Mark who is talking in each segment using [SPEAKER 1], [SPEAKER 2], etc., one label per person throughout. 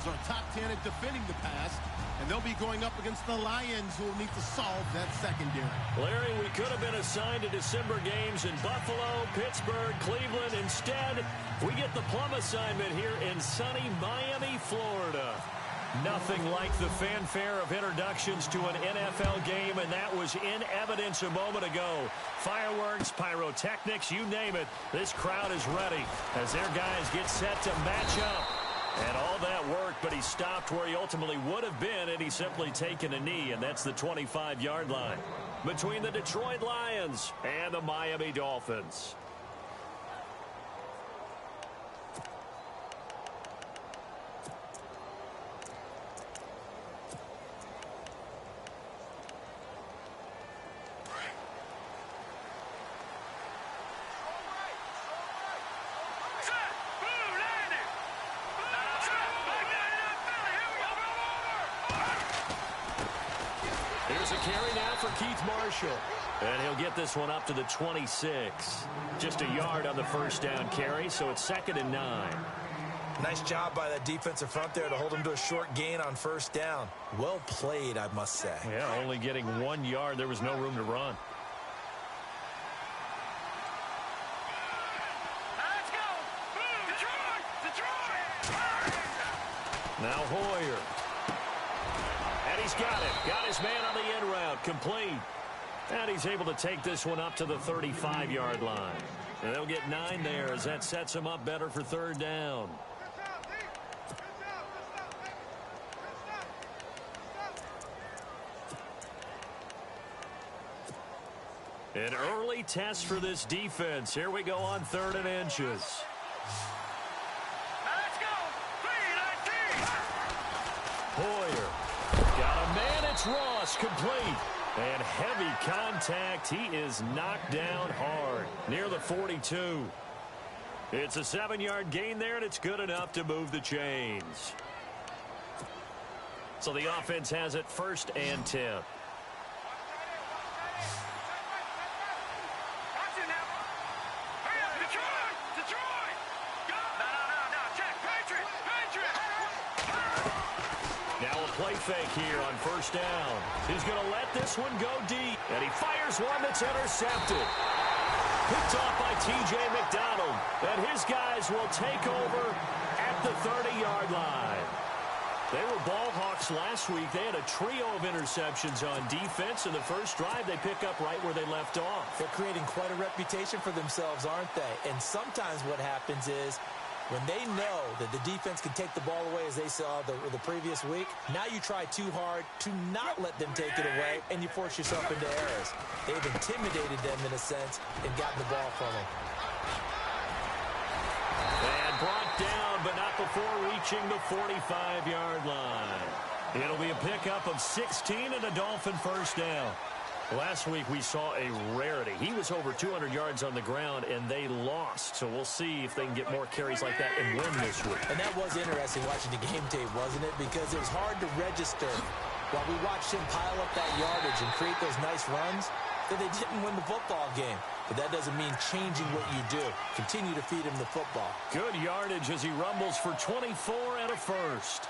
[SPEAKER 1] Dolphins are top 10 at defending the pass, and they'll be going up against the Lions, who will need to solve that secondary.
[SPEAKER 2] Larry, we could have been assigned to December games in Buffalo, Pittsburgh, Cleveland. Instead, we get the plum assignment here in sunny Miami, Florida. Nothing like the fanfare of introductions to an NFL game, and that was in evidence a moment ago. Fireworks, pyrotechnics, you name it. This crowd is ready as their guys get set to match up. And all that worked, but he stopped where he ultimately would have been, and he's simply taken a knee, and that's the 25-yard line between the Detroit Lions and the Miami Dolphins. Carry now for Keith Marshall. And he'll get this one up to the 26. Just a yard on the first down carry, so it's 2nd and 9.
[SPEAKER 3] Nice job by that defensive front there to hold him to a short gain on first down. Well played, I must say.
[SPEAKER 2] Yeah, only getting 1 yard. There was no room to run.
[SPEAKER 4] Let's go! Detroit!
[SPEAKER 2] Now Hoyer. And he's got it. Got his man on the end route. Complete. And he's able to take this one up to the 35-yard line. And they'll get 9 there as that sets him up better for 3rd down. An early test for this defense. Here we go on 3rd and inches.
[SPEAKER 4] Let's go! 3-19!
[SPEAKER 2] Hoyer. Got a man, it's Ross, complete. And heavy contact. He is knocked down hard near the 42. It's a 7-yard gain there, and it's good enough to move the chains. So the offense has it 1st and 10. Play fake here on 1st down. He's going to let this one go deep. And he fires one that's intercepted. Picked off by T.J. McDonald. And his guys will take over at the 30-yard line. They were ball hawks last week. They had a trio of interceptions on defense. In the first drive, they pick up right where they left off.
[SPEAKER 3] They're creating quite a reputation for themselves, aren't they? And sometimes what happens is, when they know that the defense can take the ball away as they saw the previous week, now you try too hard to not let them take it away, and you force yourself into errors. They've intimidated them in a sense and gotten the ball from them.
[SPEAKER 2] And brought down, but not before reaching the 45-yard line. It'll be a pickup of 16 and a Dolphin 1st down. Last week we saw a rarity. He was over 200 yards on the ground, and they lost. So we'll see if they can get more carries like that and win this week.
[SPEAKER 3] And that was interesting watching the game tape, wasn't it? Because it was hard to register while we watched him pile up that yardage and create those nice runs that they didn't win the football game. But that doesn't mean changing what you do. Continue to feed him the football.
[SPEAKER 2] Good yardage as he rumbles for 24 and a first.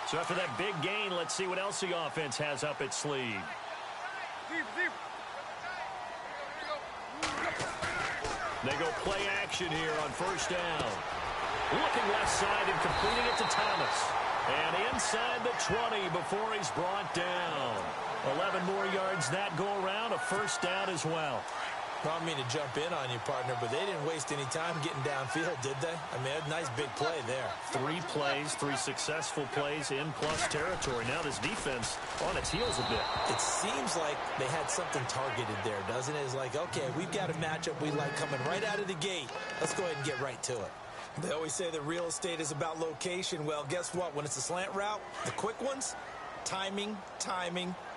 [SPEAKER 2] So after that big gain, let's see what else the offense has up its sleeve. They go play action here on 1st down. Looking left side and completing it to Thomas. And inside the 20 before he's brought down. 11 more yards that go around, a 1st down as well.
[SPEAKER 3] I don't mean to jump in on you, partner, but they didn't waste any time getting downfield, did they? I mean, a nice big play there.
[SPEAKER 2] 3 plays, 3 successful plays in plus territory. Now this defense on its heels a bit.
[SPEAKER 3] It seems like they had something targeted there, doesn't it? It's like, okay, we've got a matchup we like coming right out of the gate. Let's go ahead and get right to it. They always say that real estate is about location. Well, guess what? When it's a slant route, the quick ones, timing.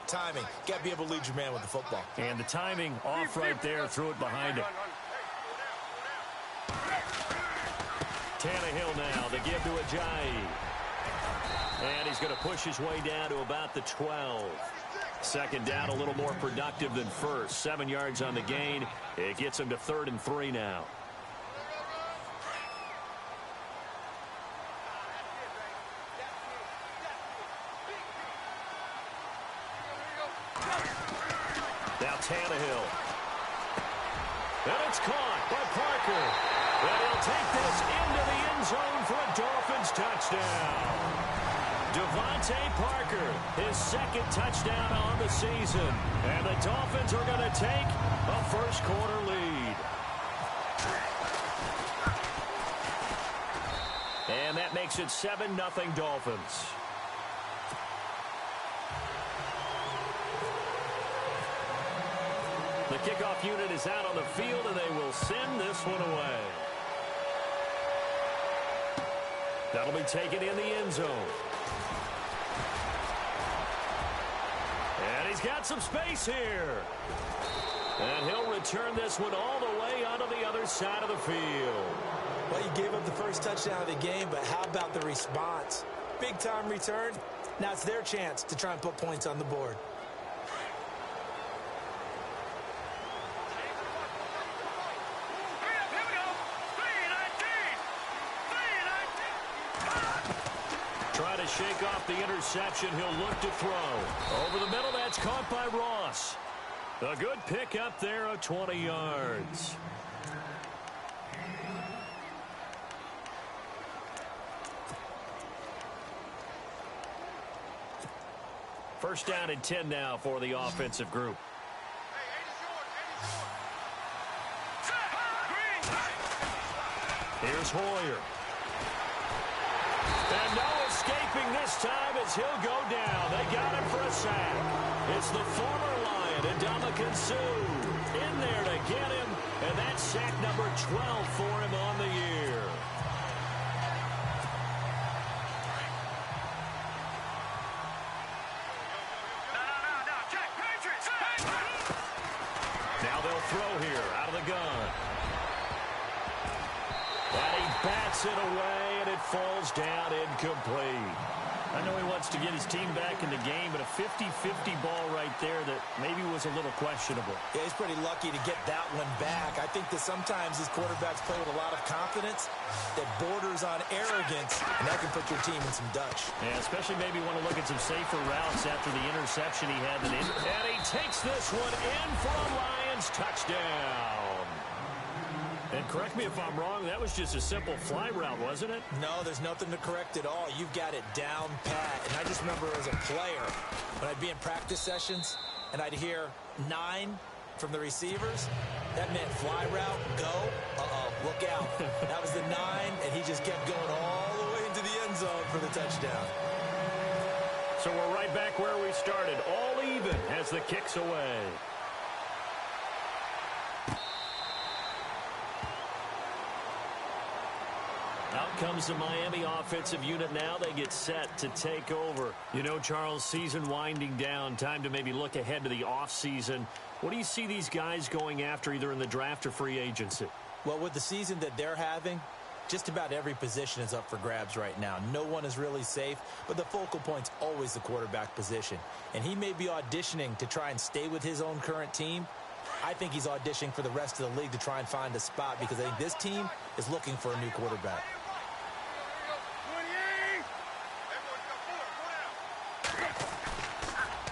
[SPEAKER 3] Got to be able to lead your man with the football.
[SPEAKER 2] And the timing off right there. Threw it behind him. Tannehill now. They give to Ajayi. And he's going to push his way down to about the 12. 2nd down, a little more productive than first. 7 yards on the gain. It gets him to 3rd and 3 now. Tannehill. And it's caught by Parker. And he'll take this into the end zone for a Dolphins touchdown. Devontae Parker, his second touchdown on the season. And the Dolphins are going to take a first-quarter lead. And that makes it 7-0 Dolphins. The kickoff unit is out on the field, and they will send this one away. That'll be taken in the end zone. And he's got some space here. And he'll return this one all the way onto the other side of the field.
[SPEAKER 3] Well, you gave up the first touchdown of the game, but how about the response? Big-time return. Now it's their chance to try and put points on the board.
[SPEAKER 2] Try to shake off the interception. He'll look to throw. Over the middle, that's caught by Ross. A good pick up there of 20 yards. First down and 10 now for the offensive group. Here's Hoyer. And no escaping this time as he'll go down. They got him for a sack. It's the former Lion, Ndamukong Suh, in there to get him. And that's sack number 12 for him on the year. Now they'll throw here out of the gun. And he bats it away, and it falls down incomplete. I know he wants to get his team back in the game, but a 50-50 ball right there that maybe was a little questionable.
[SPEAKER 3] Yeah, he's pretty lucky to get that one back. I think that sometimes these quarterbacks play with a lot of confidence that borders on arrogance, and that can put your team in some Dutch.
[SPEAKER 2] Yeah, especially maybe want to look at some safer routes after the interception he had. And he takes this one in for a Lions touchdown. And correct me if I'm wrong, that was just a simple fly route, wasn't it?
[SPEAKER 3] No, there's nothing to correct at all. You've got it down pat. And I just remember as a player, when I'd be in practice sessions and I'd hear 9 from the receivers, that meant fly route, go, look out. That was the 9, and he just kept going all the way into the end zone for the touchdown.
[SPEAKER 2] So we're right back where we started, all even as the kick's away. Out comes the Miami offensive unit now. They get set to take over. You know, Charles, season winding down. Time to maybe look ahead to the offseason. What do you see these guys going after either in the draft or free agency?
[SPEAKER 3] Well, with the season that they're having, just about every position is up for grabs right now. No one is really safe, but the focal point's always the quarterback position. And he may be auditioning to try and stay with his own current team. I think he's auditioning for the rest of the league to try and find a spot because I think this team is looking for a new quarterback.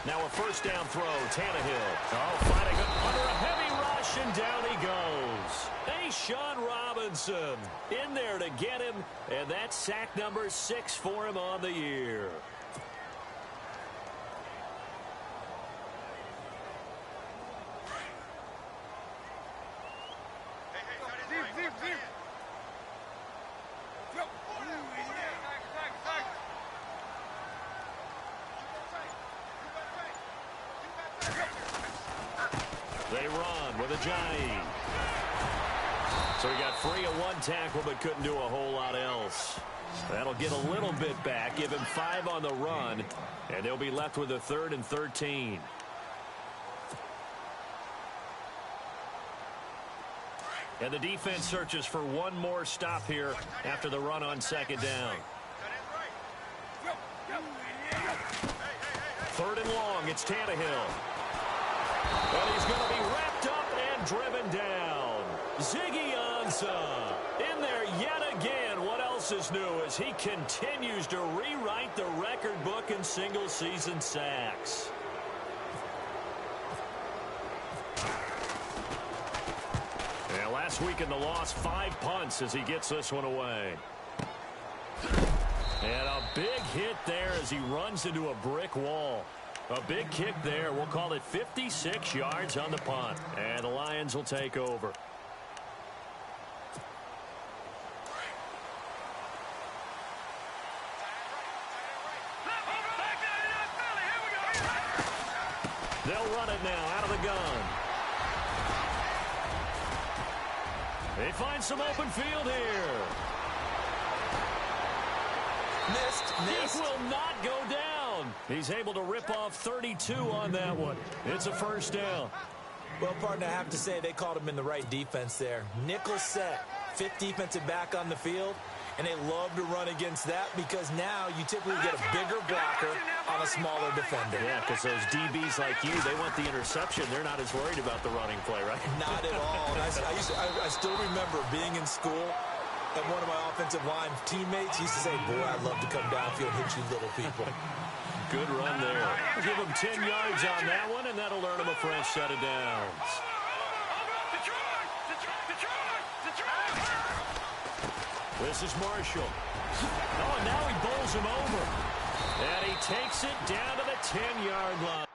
[SPEAKER 2] Now a first down throw, Tannehill. Oh, fighting under a heavy rush, and down he goes. Hey, Sean Robinson in there to get him, and that's sack number 6 for him on the year. They run with Ajayi. So he got free of one tackle but couldn't do a whole lot else. That'll get a little bit back, give him 5 on the run, and they'll be left with a 3rd and 13. And the defense searches for one more stop here after the run on second down. 3rd and long, it's Tannehill. And he's going to be wrapped up and driven down. Ziggy Ansah in there yet again. What else is new as he continues to rewrite the record book in single-season sacks. week in the loss, 5 punts as he gets this one away. And a big hit there as he runs into a brick wall. A big kick there. We'll call it 56 yards on the punt. And the Lions will take over. They'll run it now out of the gun. They find some open field here.
[SPEAKER 3] Missed.
[SPEAKER 2] This will not go down. He's able to rip off 32 on that one. It's a first down.
[SPEAKER 3] Well, partner, I have to say they called him in the right defense there. Nickel set, 5th defensive back on the field, and they love to run against that because now you typically get a bigger blocker on a smaller defender.
[SPEAKER 2] Yeah, because those DBs like you, they want the interception. They're not as worried about the running play, right?
[SPEAKER 3] Not at all. And I still remember being in school, and one of my offensive line teammates used to say, boy, I'd love to come downfield and hit you little people.
[SPEAKER 2] Good run there. Give him 10 yards on that one, and that'll earn him a fresh set of downs. This is Marshall. Oh, and now he bowls him over. And he takes it down to the 10-yard line.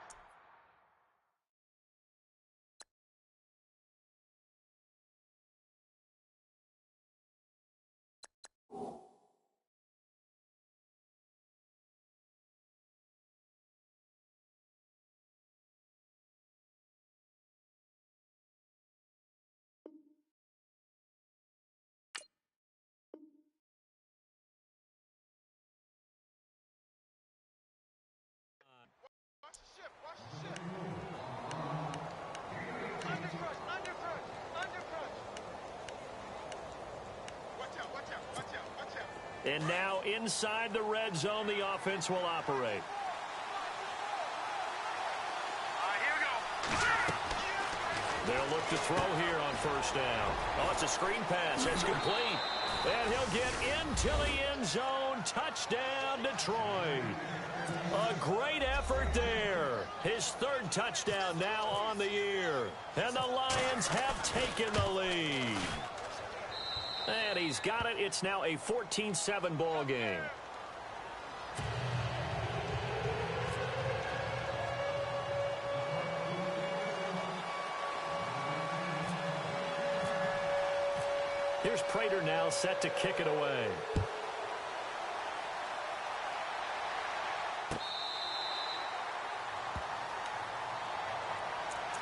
[SPEAKER 2] And now inside the red zone, the offense will operate.
[SPEAKER 4] Here we go.
[SPEAKER 2] They'll look to throw here on first down. Oh, it's a screen pass. That's complete. And he'll get into the end zone. Touchdown, Detroit. A great effort there. His 3rd touchdown now on the year. And the Lions have taken the lead. And he's got it. It's now a 14-7 ball game. Here's Prater now set to kick it away.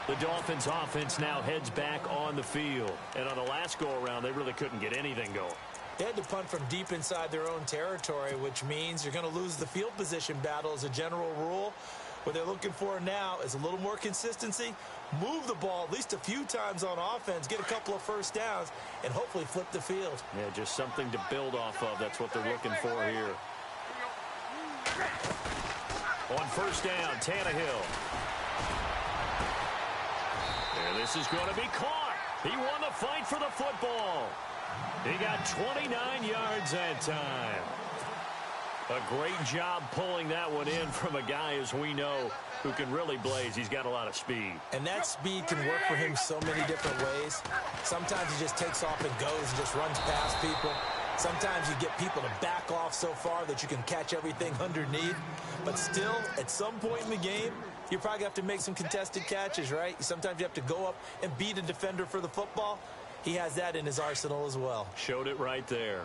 [SPEAKER 2] The Dolphins offense now heads back on the field. And on the last go-around, they really couldn't get anything going.
[SPEAKER 3] They had to punt from deep inside their own territory, which means you're going to lose the field position battle as a general rule. What they're looking for now is a little more consistency, move the ball at least a few times on offense, get a couple of first downs, and hopefully flip the field.
[SPEAKER 2] Yeah, just something to build off of. That's what they're looking for here. On first down, Tannehill. And this is going to be caught. He won the fight for the football. He got 29 yards that time. A great job pulling that one in from a guy, as we know, who can really blaze. He's got a lot of speed.
[SPEAKER 3] And that speed can work for him so many different ways. Sometimes he just takes off and goes and just runs past people. Sometimes you get people to back off so far that you can catch everything underneath. But still, at some point in the game, you probably have to make some contested catches, right? Sometimes you have to go up and beat a defender for the football. He has that in his arsenal as well.
[SPEAKER 2] Showed it right there.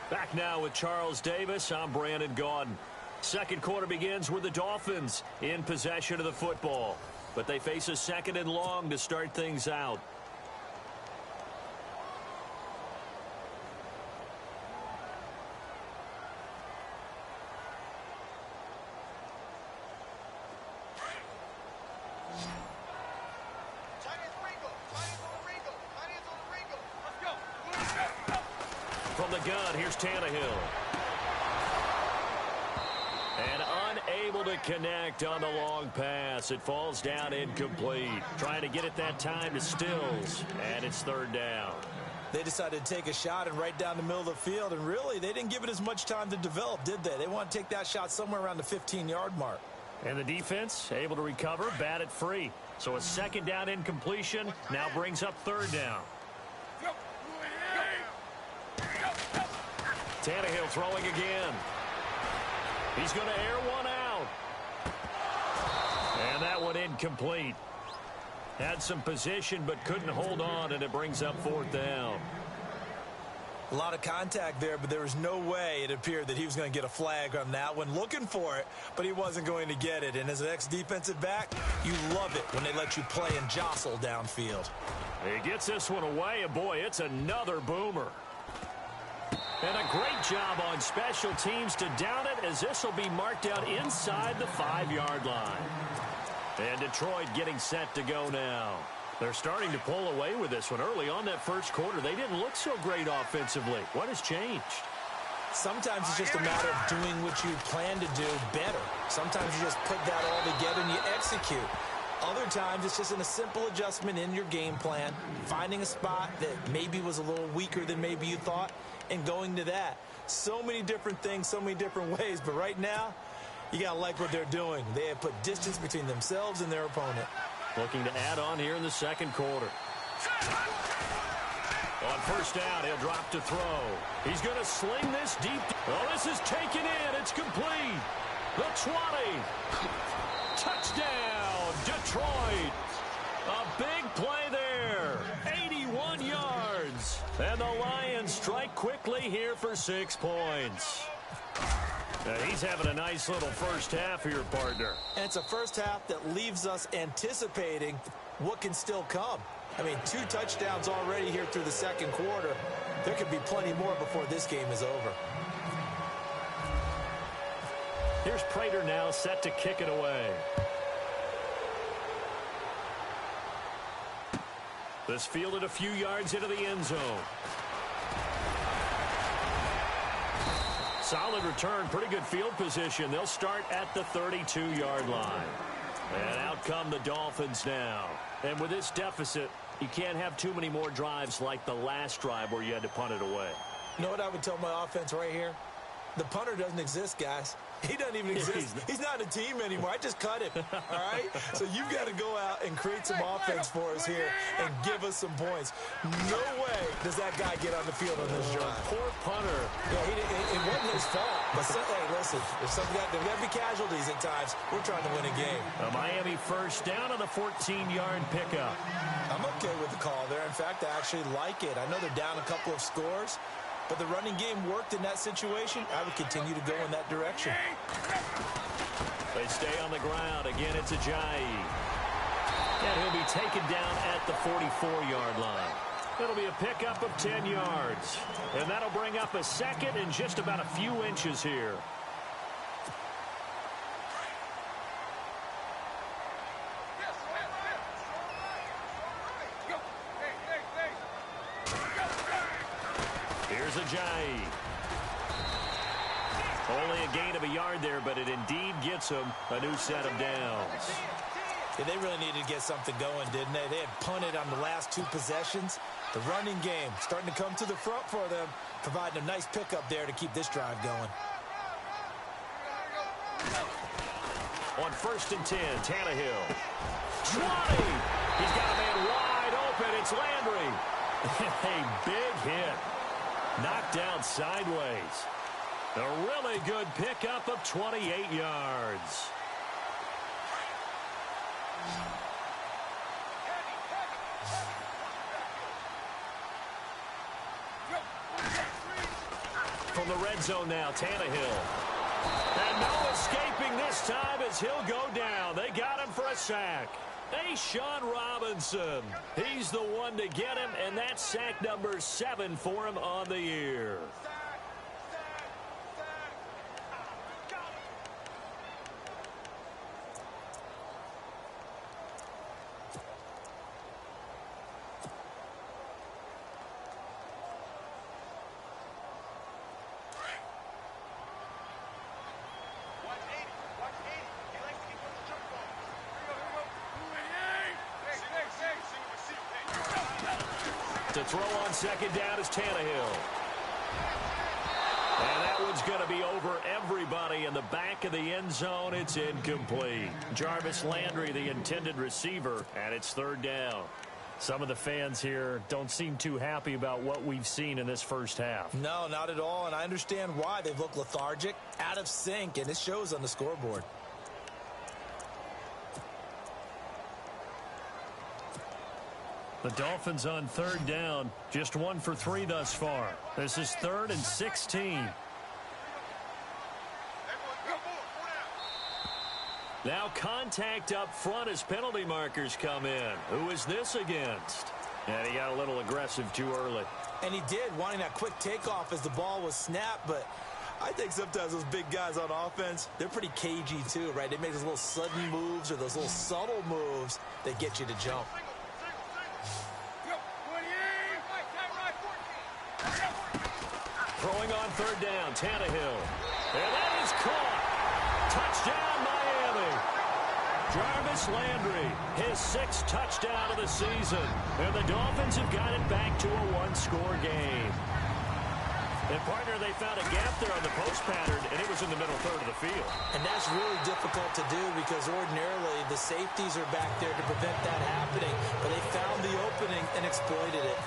[SPEAKER 2] Back now with Charles Davis. I'm Brandon Gaudin. Second quarter begins with the Dolphins in possession of the football. But they face a 2nd and long to start things out. From the gun, here's Tannehill. And unable to connect on the long pass. It falls down incomplete. Trying to get it that time to Stills. And it's 3rd down.
[SPEAKER 3] They decided to take a shot and right down the middle of the field. And really, they didn't give it as much time to develop, did they? They want to take that shot somewhere around the 15-yard mark.
[SPEAKER 2] And the defense able to recover, bat it free. So a second down incompletion now brings up third down. Tannehill throwing again. He's going to air one out. And that one incomplete. Had some position but couldn't hold on, and it brings up fourth down.
[SPEAKER 3] A lot of contact there, but there was no way it appeared that he was going to get a flag on that one. Looking for it, but he wasn't going to get it. And as an ex-defensive back, you love it when they let you play and jostle downfield.
[SPEAKER 2] He gets this one away, and boy, it's another boomer. And a great job on special teams to down it, as this will be marked out inside the 5-yard line. And Detroit getting set to go now. They're starting to pull away with this one. Early on that first quarter, they didn't look so great offensively. What has changed?
[SPEAKER 3] Sometimes it's just a matter of doing what you plan to do better. Sometimes you just put that all together and you execute. Other times it's just a simple adjustment in your game plan, finding a spot that maybe was a little weaker than maybe you thought, and going to that. So many different things, so many different ways, but right now, you got to like what they're doing. They have put distance between themselves and their opponent.
[SPEAKER 2] Looking to add on here in the second quarter. On first down, he'll drop to throw. He's going to sling this deep. Oh, this is taken in. It's complete. The 20. Touchdown, Detroit. A big play there. 81 yards. And the Lions strike quickly here for 6 points. He's having a nice little first half here, partner.
[SPEAKER 3] And it's a first half that leaves us anticipating what can still come. I mean, 2 touchdowns already here through the second quarter. There could be plenty more before this game is over.
[SPEAKER 2] Here's Prater now set to kick it away. This fielded a few yards into the end zone. Solid return, pretty good field position. They'll start at the 32-yard line. And out come the Dolphins now. And with this deficit, you can't have too many more drives like the last drive where you had to punt it away.
[SPEAKER 3] You know what I would tell my offense right here? The punter doesn't exist, guys. He doesn't even exist. He's not a team anymore. I just cut him, all right? So you've got to go out and create some offense for us here and give us some points. No way does that guy get on the field on this drive.
[SPEAKER 2] Poor punter.
[SPEAKER 3] Yeah, it wasn't his fault. But hey, listen, there's got to be casualties at times. We're trying to win a game.
[SPEAKER 2] A Miami first down on the 14-yard pickup.
[SPEAKER 3] I'm okay with the call there. In fact, I actually like it. I know they're down a couple of scores, but the running game worked in that situation. I would continue to go in that direction.
[SPEAKER 2] They stay on the ground. Again, it's Ajayi. And he'll be taken down at the 44-yard line. It'll be a pickup of 10 yards. And that'll bring up a second and just about a few inches here. Here's Ajayi. Only a gain of a yard there, but it indeed gets him a new set of downs.
[SPEAKER 3] Yeah, they really needed to get something going, didn't they? They had punted on the last 2 possessions. The running game starting to come to the front for them, providing a nice pickup there to keep this drive going.
[SPEAKER 2] On first and 10, Tannehill. 20! He's got a man wide open. It's Landry. A big hit. Knocked down sideways. A really good pickup of 28 yards. From the red zone now, Tannehill. And no escaping this time as he'll go down. They got him for a sack. Sean Robinson. He's the one to get him, and that's sack number 7 for him on the year. To throw on second down is Tannehill. And that one's going to be over everybody in the back of the end zone. It's incomplete. Jarvis Landry, the intended receiver, and it's third down. Some of the fans here don't seem too happy about what we've seen in this first half.
[SPEAKER 3] No, not at all, and I understand why. They've looked lethargic, out of sync, and it shows on the scoreboard.
[SPEAKER 2] The Dolphins on third down, just 1 for 3 thus far. This is 3rd and 16. Now contact up front as penalty markers come in. Who is this against? And he got a little aggressive too early.
[SPEAKER 3] And he did, wanting that quick takeoff as the ball was snapped, but I think sometimes those big guys on offense, they're pretty cagey too, right? They make those little sudden moves or those little subtle moves that get you to jump.
[SPEAKER 2] Throwing on third down, Tannehill. And that is caught. Touchdown, Miami. Jarvis Landry, his 6th touchdown of the season. And the Dolphins have got it back to a 1-score game. And, partner, they found a gap there on the post pattern, and it was in the middle third of the field.
[SPEAKER 3] And that's really difficult to do because ordinarily the safeties are back there to prevent that happening. But they found the opening and exploited it.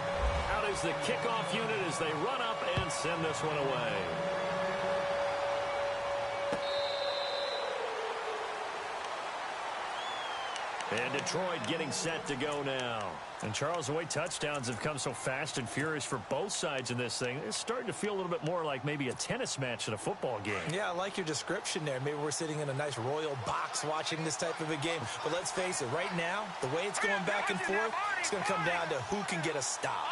[SPEAKER 2] Out is the kickoff unit as they run up and send this one away. And Detroit getting set to go now. And, Charles, the way touchdowns have come so fast and furious for both sides in this thing, it's starting to feel a little bit more like maybe a tennis match at a football game.
[SPEAKER 3] Yeah, I like your description there. Maybe we're sitting in a nice royal box watching this type of a game. But let's face it, right now, the way it's going back and forth, it's going to come down to who can get a stop.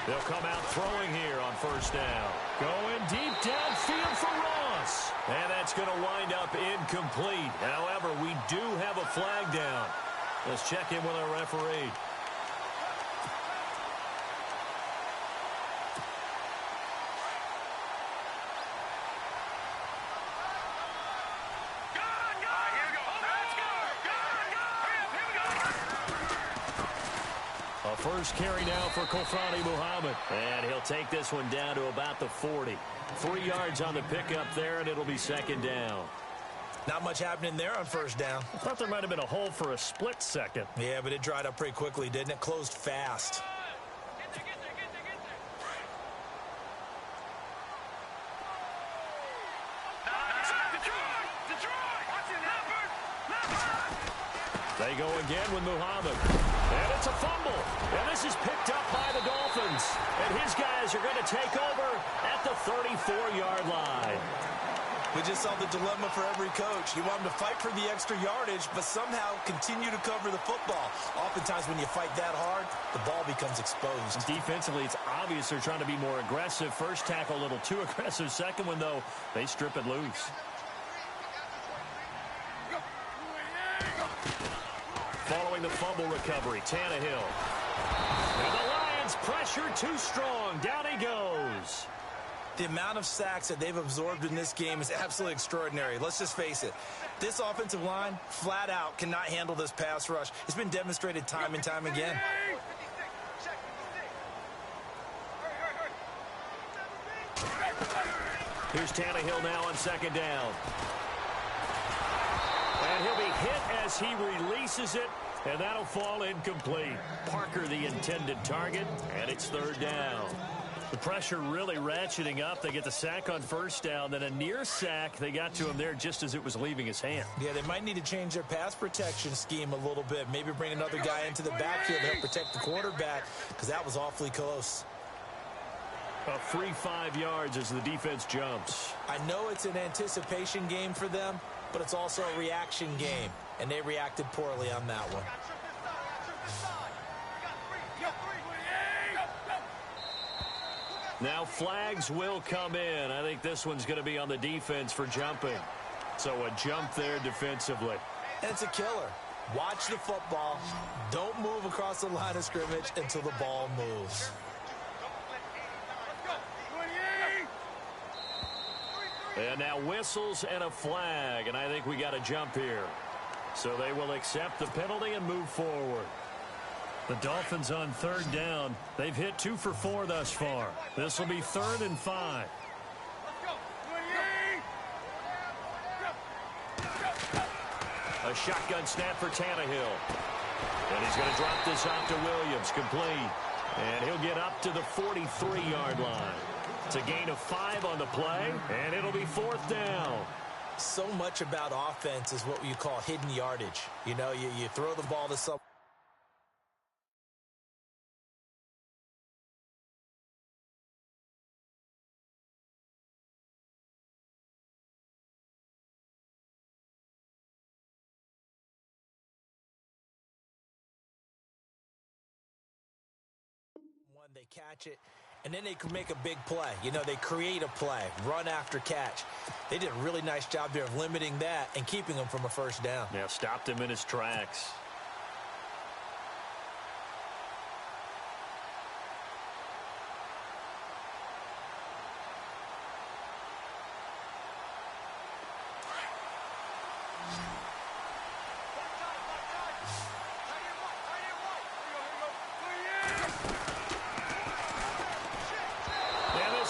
[SPEAKER 2] They'll come out throwing here on first down. Going deep downfield for Ross. And that's going to wind up incomplete. However, we do have a flag down. Let's check in with our referee. First carry now for Kofrani Muhammad. And he'll take this one down to about the 40. 3 yards on the pickup there, and it'll be second down.
[SPEAKER 3] Not much happening there on first down.
[SPEAKER 2] I thought there might have been a hole for a split second.
[SPEAKER 3] Yeah, but it dried up pretty quickly, didn't it? Closed fast.
[SPEAKER 2] They go again with Muhammad. And it's a fumble. And this is picked up by the Dolphins. And his guys are going to take over at the 34-yard line.
[SPEAKER 3] We just saw the dilemma for every coach. You want them to fight for the extra yardage, but somehow continue to cover the football. Oftentimes when you fight that hard, the ball becomes exposed.
[SPEAKER 2] Defensively, it's obvious they're trying to be more aggressive. First tackle a little too aggressive. Second one, though, they strip it loose. Following the fumble recovery, Tannehill. And the Lions pressure too strong. Down he goes.
[SPEAKER 3] The amount of sacks that they've absorbed in this game is absolutely extraordinary. Let's just face it. This offensive line, flat out, cannot handle this pass rush. It's been demonstrated time and time again.
[SPEAKER 2] Here's Tannehill now on second down. And he'll be hit as he releases it, and that'll fall incomplete. Parker, the intended target, and it's third down. The pressure really ratcheting up. They get the sack on first down, then a near sack. They got to him there just as it was leaving his hand.
[SPEAKER 3] Yeah, they might need to change their pass protection scheme a little bit. Maybe bring another guy into the backfield to help protect the quarterback, because that was awfully close.
[SPEAKER 2] A free 5 yards as the defense jumps.
[SPEAKER 3] I know it's an anticipation game for them, but it's also a reaction game, and they reacted poorly on that one.
[SPEAKER 2] Now flags will come in. I think this one's going to be on the defense for jumping. So a jump there defensively.
[SPEAKER 3] And it's a killer. Watch the football. Don't move across the line of scrimmage until the ball moves.
[SPEAKER 2] And now whistles and a flag, and I think we got a jump here. So they will accept the penalty and move forward. The Dolphins on third down. They've hit 2 for 4 thus far. This will be 3rd and 5. A shotgun snap for Tannehill. And he's going to drop this off to Williams. Complete. And he'll get up to the 43-yard line. It's a gain of 5 on the play, and it'll be 4th down.
[SPEAKER 3] So much about offense is what you call hidden yardage. You know, you throw the ball to someone. They catch it, and then they can make a big play. You know, they create a play, run after catch. They did a really nice job there of limiting that and keeping him from a first down.
[SPEAKER 2] Yeah, stopped him in his tracks.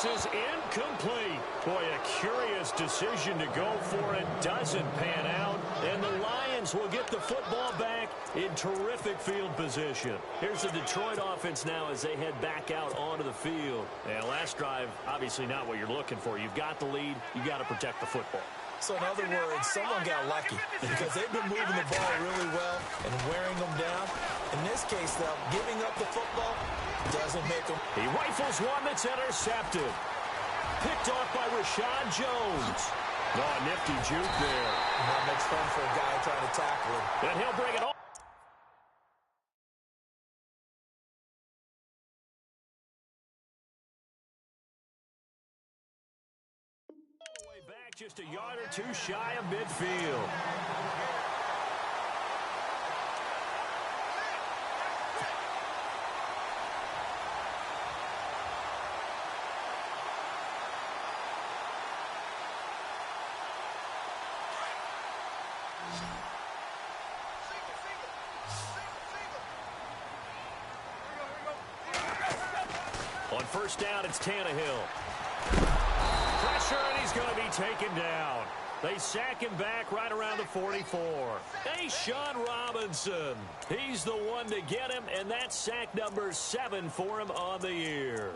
[SPEAKER 2] Is incomplete. Boy, a curious decision to go for it. Doesn't pan out. And the Lions will get the football back in terrific field position. Here's the Detroit offense now as they head back out onto the field. And last drive, obviously not what you're looking for. You've got the lead. You got to protect the football.
[SPEAKER 3] So in other words, someone got lucky because they've been moving the ball really well and wearing them down. In this case, though, giving up the football doesn't make them.
[SPEAKER 2] He rifles one that's intercepted. Picked off by Rashad Jones. Oh, nifty juke there.
[SPEAKER 3] And that makes fun for a guy trying to tackle him.
[SPEAKER 2] And he'll bring it on. Back just a yard or two shy of midfield. On first down, it's Tannehill. Pressure, and he's going to be taken down. They sack him back right around the 44. Hey, Sean Robinson. He's the one to get him, and that's sack number 7 for him on the year.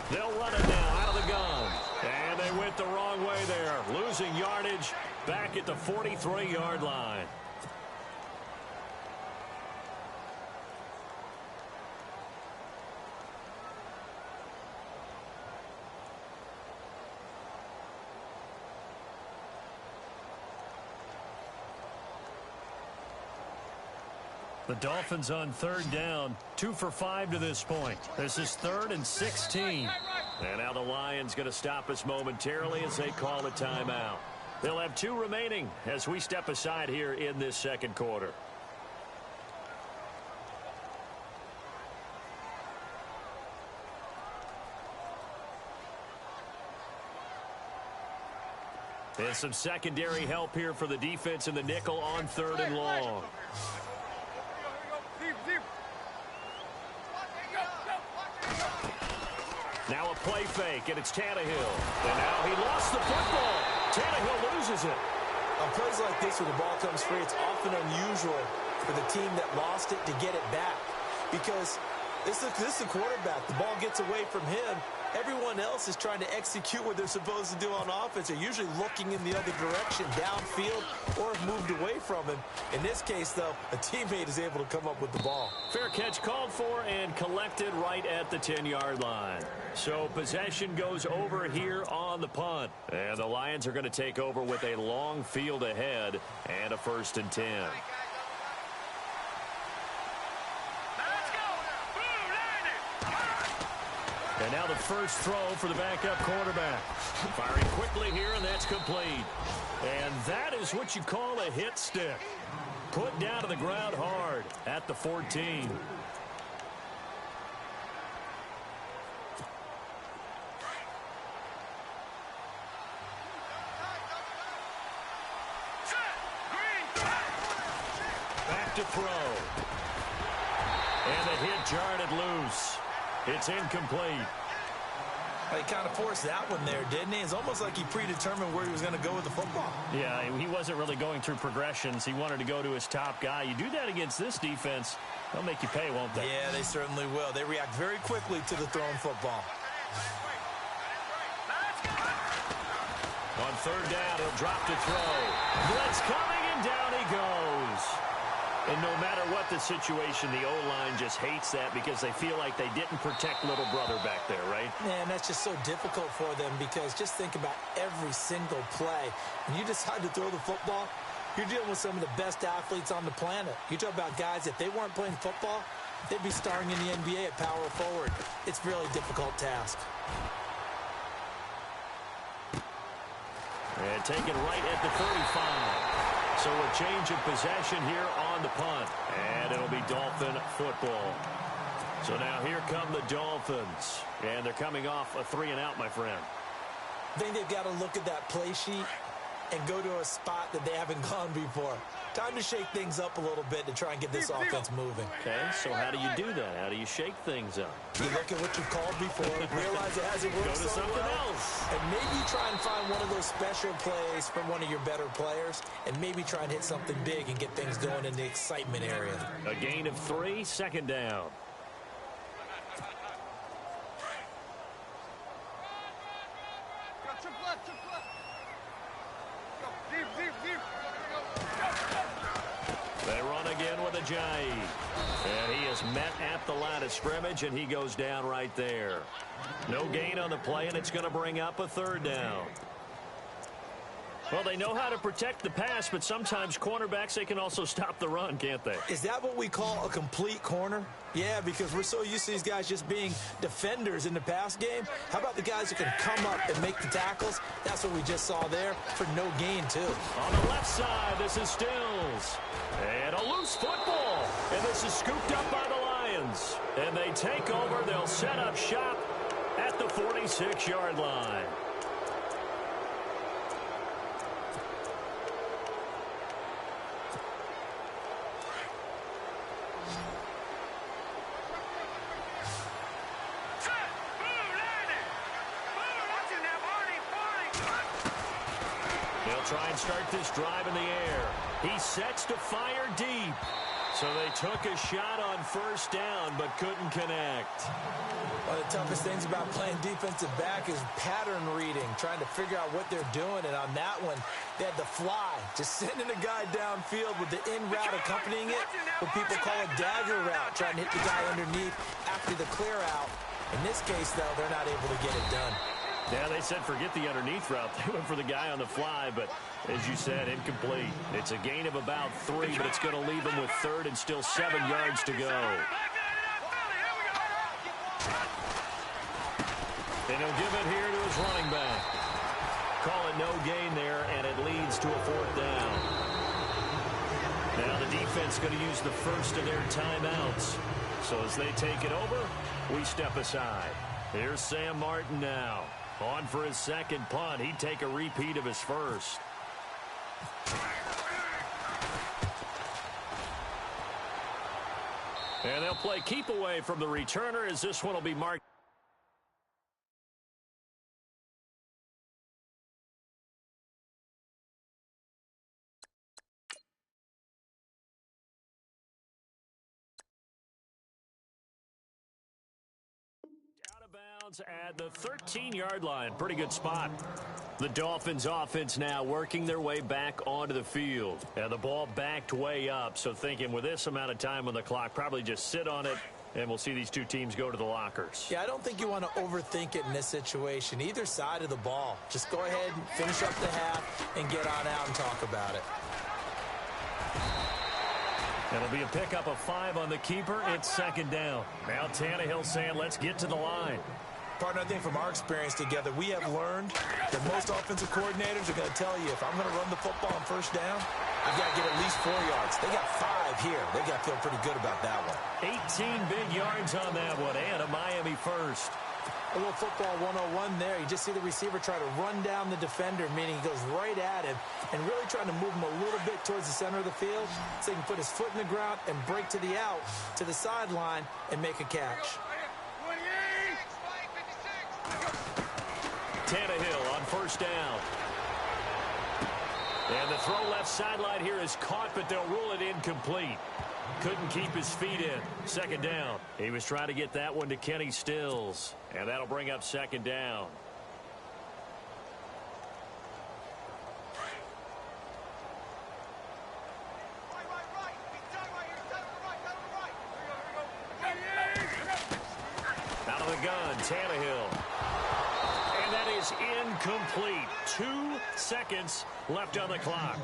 [SPEAKER 2] They'll run it now out of the gun. And they went the wrong way there. Losing yardage back at the 43-yard line. The Dolphins on third down, 2 for 5 to this point. This is 3rd and 16. And now the Lions going to stop us momentarily as they call a timeout. They'll have 2 remaining as we step aside here in this second quarter. And some secondary help here for the defense in the nickel on 3rd and long. Now a play fake, and it's Tannehill. And now he lost the football. Tannehill loses it.
[SPEAKER 3] On plays like this where the ball comes free, it's often unusual for the team that lost it to get it back. Because this is the quarterback. The ball gets away from him, Everyone else is trying to execute what they're supposed to do on offense. They're usually looking in the other direction, downfield, or have moved away from him. In this case, though, a teammate is able to come up with the ball.
[SPEAKER 2] Fair catch called for and collected right at the 10-yard line. So possession goes over here on the punt. And the Lions are going to take over with a long field ahead and a 1st and 10. And now the first throw for the backup quarterback. Firing quickly here, and that's complete. And that is what you call a hit stick. Put down to the ground hard at the 14. Back to throw. And the hit jarred it loose. It's incomplete.
[SPEAKER 3] He kind of forced that one there, didn't he? It's almost like he predetermined where he was going to go with the football.
[SPEAKER 2] Yeah, he wasn't really going through progressions. He wanted to go to his top guy. You do that against this defense, they'll make you pay, won't they?
[SPEAKER 3] Yeah, they certainly will. They react very quickly to the thrown football.
[SPEAKER 2] On 3rd down, he'll drop to throw. Blitz coming, and down he goes. And no matter what the situation, the O-line just hates that because they feel like they didn't protect little brother back there, right?
[SPEAKER 3] Man, that's just so difficult for them because just think about every single play. When you decide to throw the football, you're dealing with some of the best athletes on the planet. You talk about guys, if they weren't playing football, they'd be starring in the NBA at power forward. It's a really difficult task.
[SPEAKER 2] And taken right at the 35. So a change of possession here on the punt. And it'll be Dolphin football. So now here come the Dolphins. And they're coming off a 3-and-out, my friend.
[SPEAKER 3] I think they've got to look at that play sheet and go to a spot that they haven't gone before. Time to shake things up a little bit to try and get this offense moving.
[SPEAKER 2] Okay, so how do you do that? How do you shake things up?
[SPEAKER 3] You look at what you called before, realize it hasn't worked
[SPEAKER 2] Go to
[SPEAKER 3] so
[SPEAKER 2] something
[SPEAKER 3] well,
[SPEAKER 2] else.
[SPEAKER 3] and maybe try and find one of those special plays from one of your better players, and maybe try and hit something big and get things going in the excitement area.
[SPEAKER 2] A gain of 3, 2nd down. They run again with Ajayi. And he is met at the line of scrimmage, and he goes down right there. No gain on the play, and it's going to bring up a 3rd down. Well, they know how to protect the pass, but sometimes cornerbacks, they can also stop the run, can't they?
[SPEAKER 3] Is that what we call a complete corner? Yeah, because we're so used to these guys just being defenders in the pass game. How about the guys who can come up and make the tackles? That's what we just saw there for no gain, too.
[SPEAKER 2] On the left side, this is Stills. And a loose football. And this is scooped up by the Lions. And they take over. They'll set up shop at the 46-yard line. Try and start this drive in the air. He sets to fire deep. So they took a shot on 1st down, but couldn't connect.
[SPEAKER 3] One of the toughest things about playing defensive back is pattern reading, trying to figure out what they're doing. And on that one, they had the fly, just sending a guy downfield with the in route accompanying it, what people call a dagger route, trying to hit the guy underneath after the clear out. In this case, though, they're not able to get it done.
[SPEAKER 2] Yeah, they said forget the underneath route. They went for the guy on the fly, but as you said, incomplete. It's a gain of about 3, but it's going to leave him with 3rd and still 7 yards to go. And he'll give it here to his running back. Call it no gain there, and it leads to a 4th down. Now the defense going to use the first of their timeouts. So as they take it over, we step aside. Here's Sam Martin now. On for his 2nd punt. He'd take a repeat of his first. And they'll play keep away from the returner as this one will be marked. Out of bounds. At the 13-yard line. Pretty good spot. The Dolphins offense now working their way back onto the field. And the ball backed way up. So thinking with this amount of time on the clock, probably just sit on it, and we'll see these two teams go to the lockers.
[SPEAKER 3] Yeah, I don't think you want to overthink it in this situation. Either side of the ball. Just go ahead and finish up the half and get on out and talk about it.
[SPEAKER 2] It'll be a pickup of 5 on the keeper. It's second down. Now Tannehill saying, let's get to the line.
[SPEAKER 3] Partner, I think from our experience together, we have learned that most offensive coordinators are going to tell you, if I'm going to run the football on first down, I've got to get at least 4 yards. They got 5 here. They got to feel pretty good about that one.
[SPEAKER 2] 18 big yards on that one, and a Miami first.
[SPEAKER 3] A little football 101 there. You just see the receiver try to run down the defender, meaning he goes right at him and really trying to move him a little bit towards the center of the field so he can put his foot in the ground and break to the out, to the sideline, and make a catch.
[SPEAKER 2] Tannehill on first down. And the throw left sideline here is caught, but they'll rule it incomplete. Couldn't keep his feet in. Second down. He was trying to get that one to Kenny Stills. And that'll bring up second down. Out of the gun, Tannehill. And that is incomplete. 2 seconds left on the clock.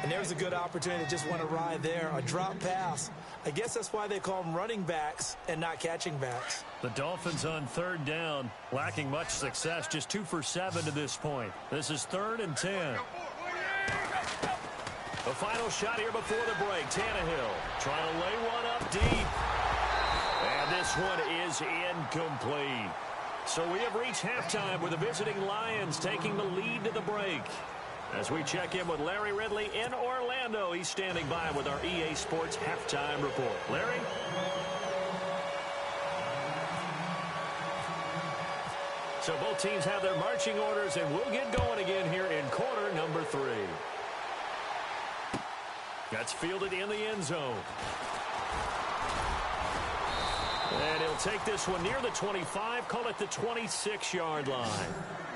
[SPEAKER 3] And there's a good opportunity to just want to ride there. A drop pass. I guess that's why they call them running backs and not catching backs.
[SPEAKER 2] The Dolphins on third down, lacking much success, just 2 for 7 to this point. This is 3rd and 10. The final shot here before the break. Tannehill trying to lay one up deep. And this one is incomplete. So we have reached halftime with the visiting Lions taking the lead to the break. As we check in with Larry Ridley in Orlando, he's standing by with our EA Sports halftime report. Larry? So both teams have their marching orders, and we'll get going again here in quarter number 3. That's fielded in the end zone. And he'll take this one near the 25, call it the 26-yard line.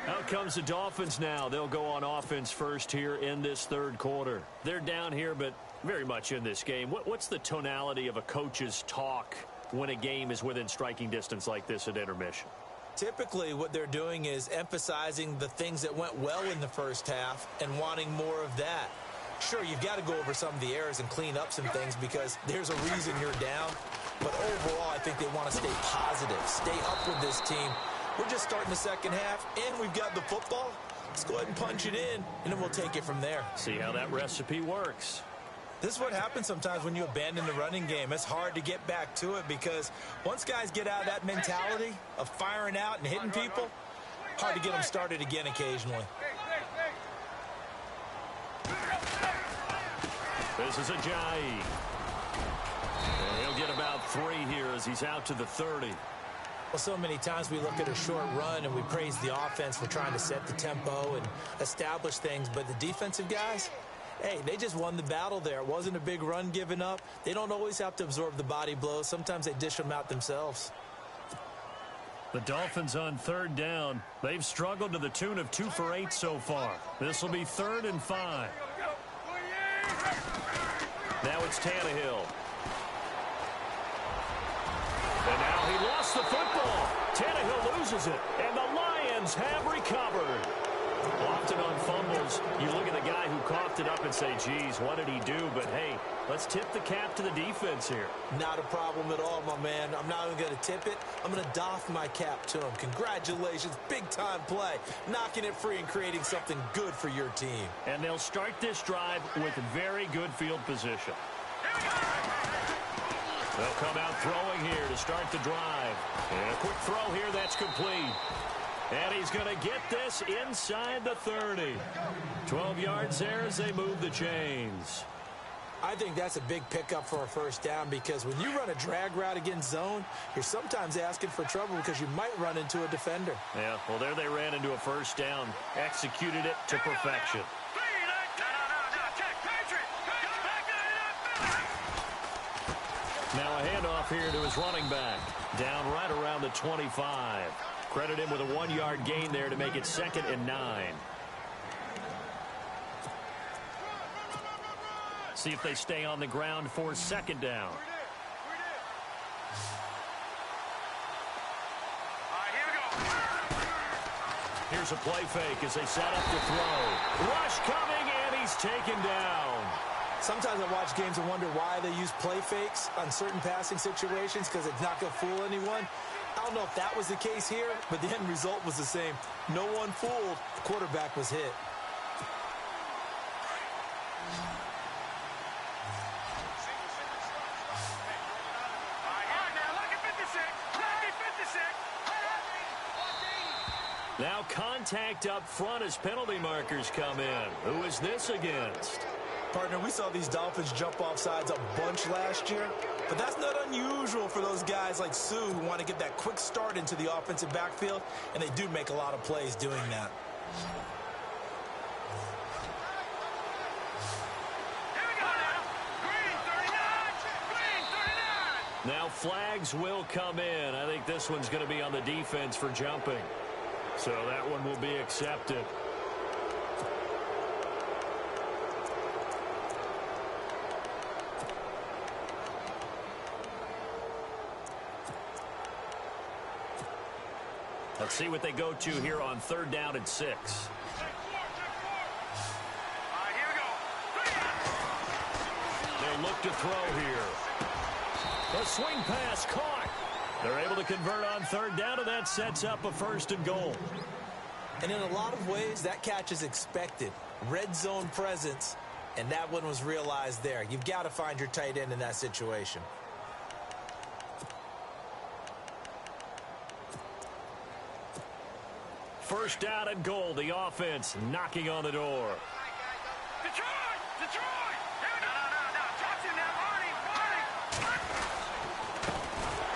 [SPEAKER 2] Out comes the Dolphins now. They'll go on offense first here in this third quarter. They're down here, but very much in this game. What's the tonality of a coach's talk when a game is within striking distance like this at intermission?
[SPEAKER 3] Typically, what they're doing is emphasizing the things that went well in the first half and wanting more of that. Sure, you've got to go over some of the errors and clean up some things because there's a reason you're down. But overall, I think they want to stay positive, stay up with this team. We're just starting the second half, and we've got the football. Let's go ahead and punch it in, and then we'll take it from there.
[SPEAKER 2] See how that recipe works.
[SPEAKER 3] This is what happens sometimes when you abandon the running game. It's hard to get back to it because once guys get out of that mentality of firing out and hitting people, hard to get them started again occasionally.
[SPEAKER 2] This is Ajayi. And he'll get about 3 here as he's out to the 30.
[SPEAKER 3] Well, so many times we look at a short run and we praise the offense for trying to set the tempo and establish things, but the defensive guys, hey, they just won the battle there. It wasn't a big run given up. They don't always have to absorb the body blows. Sometimes they dish them out themselves.
[SPEAKER 2] The Dolphins on third down. They've struggled to the tune of 2 for 8 so far. This will be 3rd and 5. Now it's Tannehill. And now he lost the football. Tannehill loses it, and the Lions have recovered. Often on fumbles, you look at the guy who coughed it up and say, geez, what did he do? But, hey, let's tip the cap to the defense here.
[SPEAKER 3] Not a problem at all, my man. I'm not even going to tip it. I'm going to doff my cap to him. Congratulations, big-time play. Knocking it free and creating something good for your team.
[SPEAKER 2] And they'll start this drive with very good field position. They'll come out throwing here to start the drive. And a quick throw here that's complete. And he's going to get this inside the 30. 12 yards there as they move the chains.
[SPEAKER 3] I think that's a big pickup for a first down because when you run a drag route against zone, you're sometimes asking for trouble because you might run into a defender.
[SPEAKER 2] Yeah, well, there they ran into a first down. Executed it to perfection. Now a handoff here to his running back. Down right around the 25. Credit him with a 1-yard gain there to make it 2nd and 9. See if they stay on the ground for 2nd down.
[SPEAKER 4] Here we go.
[SPEAKER 2] Here's a play fake as they set up to throw. Rush coming, and he's taken down.
[SPEAKER 3] Sometimes I watch games and wonder why they use play fakes on certain passing situations, because it's not going to fool anyone. I don't know if that was the case here, but the end result was the same. No one fooled. The quarterback was hit.
[SPEAKER 2] Now contact up front as penalty markers come in. Who is this against?
[SPEAKER 3] Partner, we saw these Dolphins jump off sides a bunch last year, but that's not unusual for those guys like Sue who want to get that quick start into the offensive backfield, and they do make a lot of plays doing that.
[SPEAKER 4] Here we go now. Green 39.
[SPEAKER 2] Now flags will come in. I think this one's going to be on the defense for jumping. So that one will be accepted. Let's see what they go to here on 3rd down and 6.
[SPEAKER 4] Here we go.
[SPEAKER 2] They'll look to throw here. The swing pass caught. They're able to convert on 3rd down, and that sets up a 1st and goal.
[SPEAKER 3] And in a lot of ways, that catch is expected. Red zone presence, and that one was realized there. You've got to find your tight end in that situation.
[SPEAKER 2] First down and goal. The offense knocking on the door.
[SPEAKER 4] Detroit! Detroit! No. Drops in there. Barney!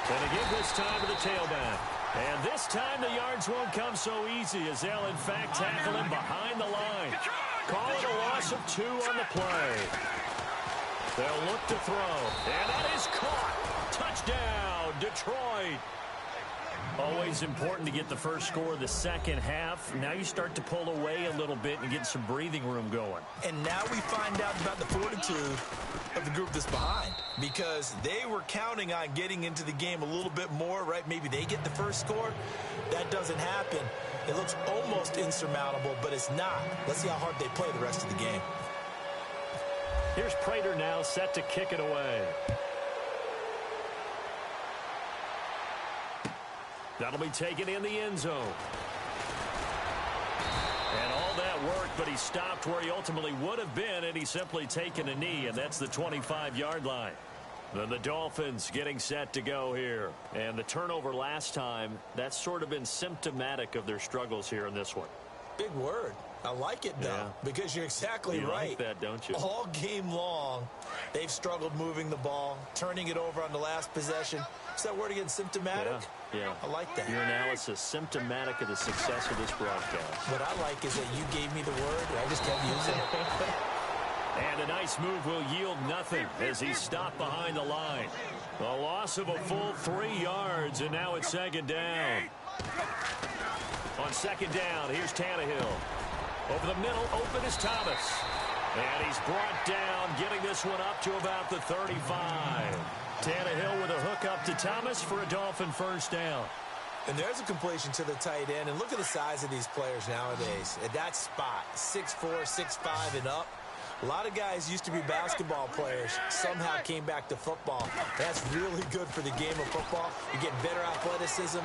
[SPEAKER 2] And they give this time to the tailback. And this time the yards won't come so easy as they'll in fact tackle him behind the line. Call it a loss of 2 on the play. They'll look to throw. And that is caught. Touchdown, Detroit. Always important to get the first score of the second half. Now you start to pull away a little bit and get some breathing room going.
[SPEAKER 3] And now we find out about the fortitude of the group that's behind, because they were counting on getting into the game a little bit more, right? Maybe they get the first score. That doesn't happen. It looks almost insurmountable, but it's not. Let's see how hard they play the rest of the game.
[SPEAKER 2] Here's Prater now set to kick it away. That'll be taken in the end zone. And all that work, but he stopped where he ultimately would have been, and he's simply taken a knee, and that's the 25-yard line. Then the Dolphins getting set to go here. And the turnover last time, that's sort of been symptomatic of their struggles here in this one.
[SPEAKER 3] Big word. I like it, though, because you're exactly right.
[SPEAKER 2] You like that, don't you?
[SPEAKER 3] All game long, they've struggled moving the ball, turning it over on the last possession. Is that word again, symptomatic?
[SPEAKER 2] Yeah.
[SPEAKER 3] I like that.
[SPEAKER 2] Your analysis, symptomatic of the success of this broadcast.
[SPEAKER 3] What I like is that you gave me the word, and I just kept using it.
[SPEAKER 2] And a nice move will yield nothing as he's stopped behind the line. A loss of a full 3 yards, and now it's 2nd down. On 2nd down, here's Tannehill. Over the middle, open is Thomas. And he's brought down, getting this one up to about the 35. Tannehill with a hook up to Thomas for a Dolphin first down.
[SPEAKER 3] And there's a completion to the tight end. And look at the size of these players nowadays. At that spot, 6'4", 6'5", and up. A lot of guys used to be basketball players, somehow came back to football. That's really good for the game of football. You get better athleticism,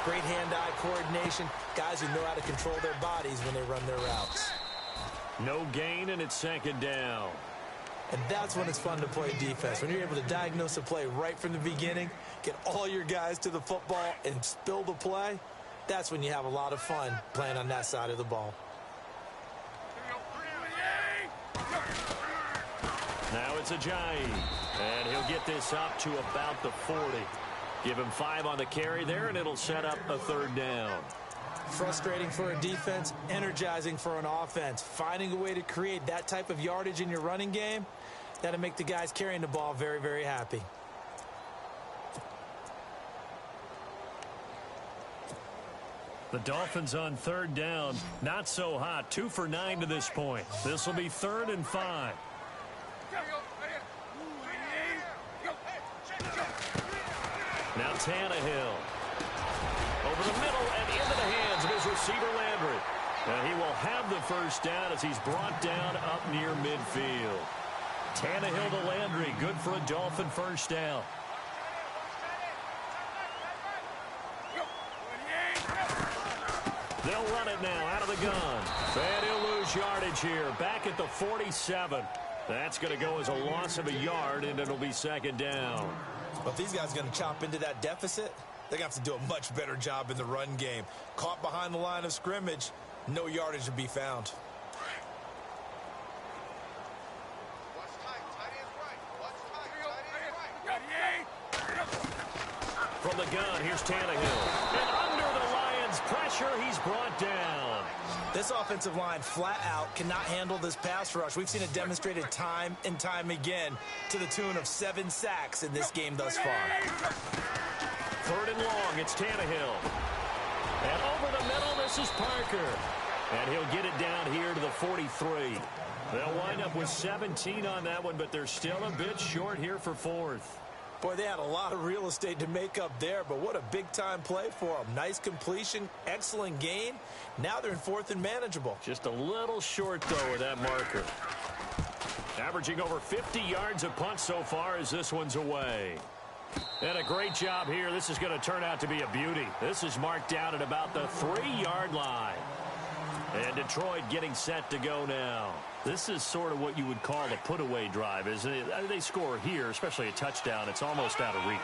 [SPEAKER 3] great hand-eye coordination, guys who know how to control their bodies when they run their routes.
[SPEAKER 2] No gain, and it's 2nd down.
[SPEAKER 3] And that's when it's fun to play defense. When you're able to diagnose a play right from the beginning, get all your guys to the football and spill the play, that's when you have a lot of fun playing on that side of the ball.
[SPEAKER 2] Now it's Ajayi, and he'll get this up to about the 40. Give him 5 on the carry there, and it'll set up a 3rd down.
[SPEAKER 3] Frustrating for a defense, energizing for an offense. Finding a way to create that type of yardage in your running game, that'll make the guys carrying the ball very, very happy.
[SPEAKER 2] The Dolphins on third down. Not so hot. 2 for 9 to this point. This will be 3rd and 5. Now Tannehill. Over the middle and into the hands of his receiver Landry. And he will have the first down as he's brought down up near midfield. Tannehill to Landry. Good for a Dolphin first down. They'll run it now out of the gun. And he'll lose yardage here. Back at the 47. That's going to go as a loss of a yard, and it'll be 2nd down.
[SPEAKER 3] Well, if these guys are going to chop into that deficit, they're going to have to do a much better job in the run game. Caught behind the line of scrimmage, no yardage to be found.
[SPEAKER 2] From the gun, here's Tannehill. And under the Lions' pressure, he's brought down.
[SPEAKER 3] This offensive line flat out cannot handle this pass rush. We've seen it demonstrated time and time again to the tune of 7 sacks in this game thus far.
[SPEAKER 2] 3rd and long, it's Tannehill. And over the middle, this is Parker. And he'll get it down here to the 43. They'll wind up with 17 on that one, but they're still a bit short here for 4th.
[SPEAKER 3] Boy, they had a lot of real estate to make up there, but what a big-time play for them. Nice completion, excellent gain. Now they're in 4th and manageable.
[SPEAKER 2] Just a little short, though, with that marker. Averaging over 50 yards a punt so far as this one's away. And a great job here. This is going to turn out to be a beauty. This is marked down at about the 3-yard line. And Detroit getting set to go now. This is sort of what you would call a put-away drive, isn't it? They score here, especially a touchdown. It's almost out of reach.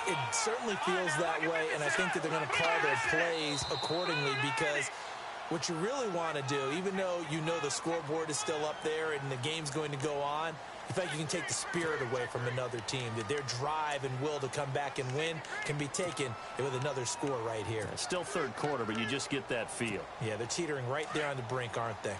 [SPEAKER 3] It certainly feels that way, and I think that they're going to call their plays accordingly because what you really want to do, even though you know the scoreboard is still up there and the game's going to go on, in fact, you can take the spirit away from another team. That their drive and will to come back and win can be taken with another score right here.
[SPEAKER 2] It's still 3rd quarter, but you just get that feel.
[SPEAKER 3] Yeah, they're teetering right there on the brink, aren't they?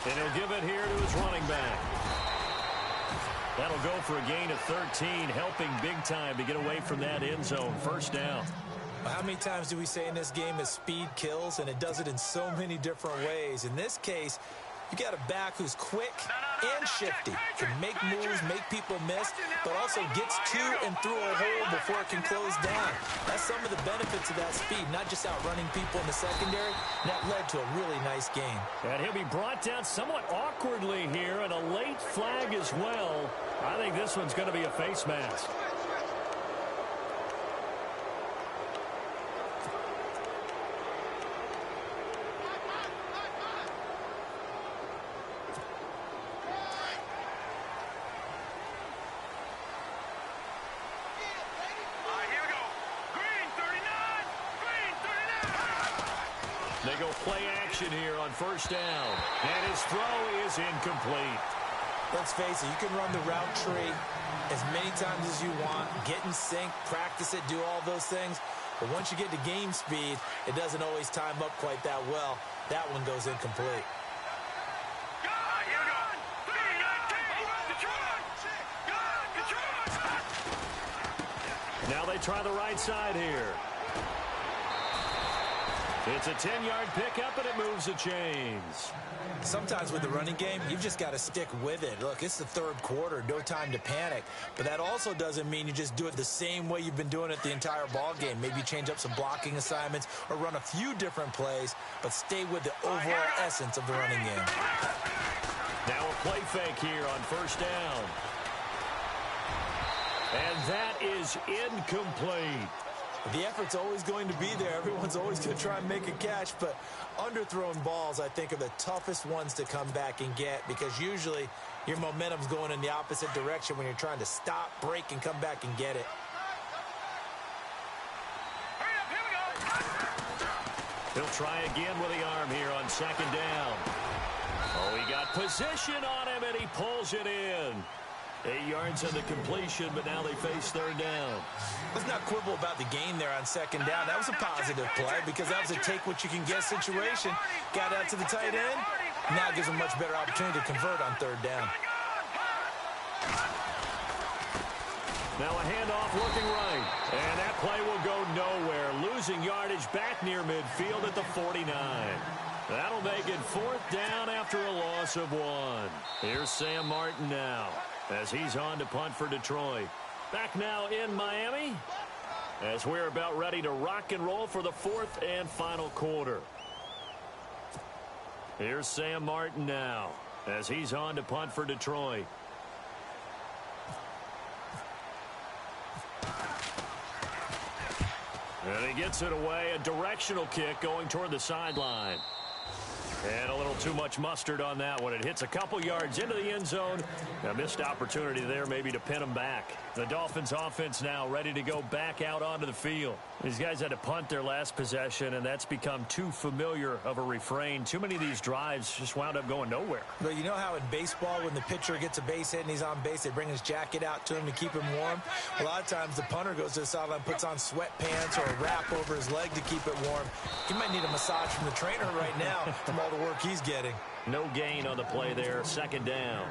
[SPEAKER 2] And he'll give it here to his running back. That'll go for a gain of 13, helping big time to get away from that end zone. 1st down.
[SPEAKER 3] Well, how many times do we say in this game that speed kills, and it does it in so many different ways? In this case, you got a back who's quick and shifty, can make moves, make people miss, but also gets to and through a hole before it can close down. That's some of the benefits of that speed, not just outrunning people in the secondary. And that led to a really nice game.
[SPEAKER 2] And he'll be brought down somewhat awkwardly here, and a late flag as well. I think this one's going to be a face mask. They go play action here on 1st down. And his throw is incomplete.
[SPEAKER 3] Let's face it, you can run the route tree as many times as you want, get in sync, practice it, do all those things. But once you get to game speed, it doesn't always time up quite that well. That one goes incomplete.
[SPEAKER 2] Now they try the right side here. It's a 10-yard pickup, and it moves the chains.
[SPEAKER 3] Sometimes with the running game, you've just got to stick with it. Look, it's the 3rd quarter, no time to panic. But that also doesn't mean you just do it the same way you've been doing it the entire ball game. Maybe change up some blocking assignments or run a few different plays, but stay with the overall essence of the running game.
[SPEAKER 2] Now a play fake here on 1st down. And that is incomplete.
[SPEAKER 3] The effort's always going to be there. Everyone's always going to try and make a catch, but underthrown balls, I think, are the toughest ones to come back and get because usually your momentum's going in the opposite direction when you're trying to stop, break, and come back and get it.
[SPEAKER 2] He'll try again with the arm here on 2nd down. Oh, he got position on him, and he pulls it in. 8 yards on the completion, but now they face 3rd down.
[SPEAKER 3] Let's not quibble about the gain there on 2nd down. That was a positive play because that was a take-what-you-can-get situation. Got out to the tight end. Now gives them a much better opportunity to convert on 3rd down.
[SPEAKER 2] Now a handoff looking right. And that play will go nowhere. Losing yardage back near midfield at the 49. That'll make it 4th down after a loss of 1. Here's Sam Martin now as he's on to punt for Detroit. Back now in Miami as we're about ready to rock and roll for the 4th and final quarter. Here's Sam Martin now as he's on to punt for Detroit. And he gets it away, a directional kick going toward the sideline. And a little too much mustard on that one. It hits a couple yards into the end zone. A missed opportunity there maybe to pin him back. The Dolphins offense now ready to go back out onto the field. These guys had to punt their last possession, and that's become too familiar of a refrain. Too many of these drives just wound up going nowhere.
[SPEAKER 3] But you know how in baseball when the pitcher gets a base hit and he's on base, they bring his jacket out to him to keep him warm? A lot of times the punter goes to the sideline, puts on sweatpants or a wrap over his leg to keep it warm. He might need a massage from the trainer right now from all the work he's getting.
[SPEAKER 2] No gain on the play there. 2nd down.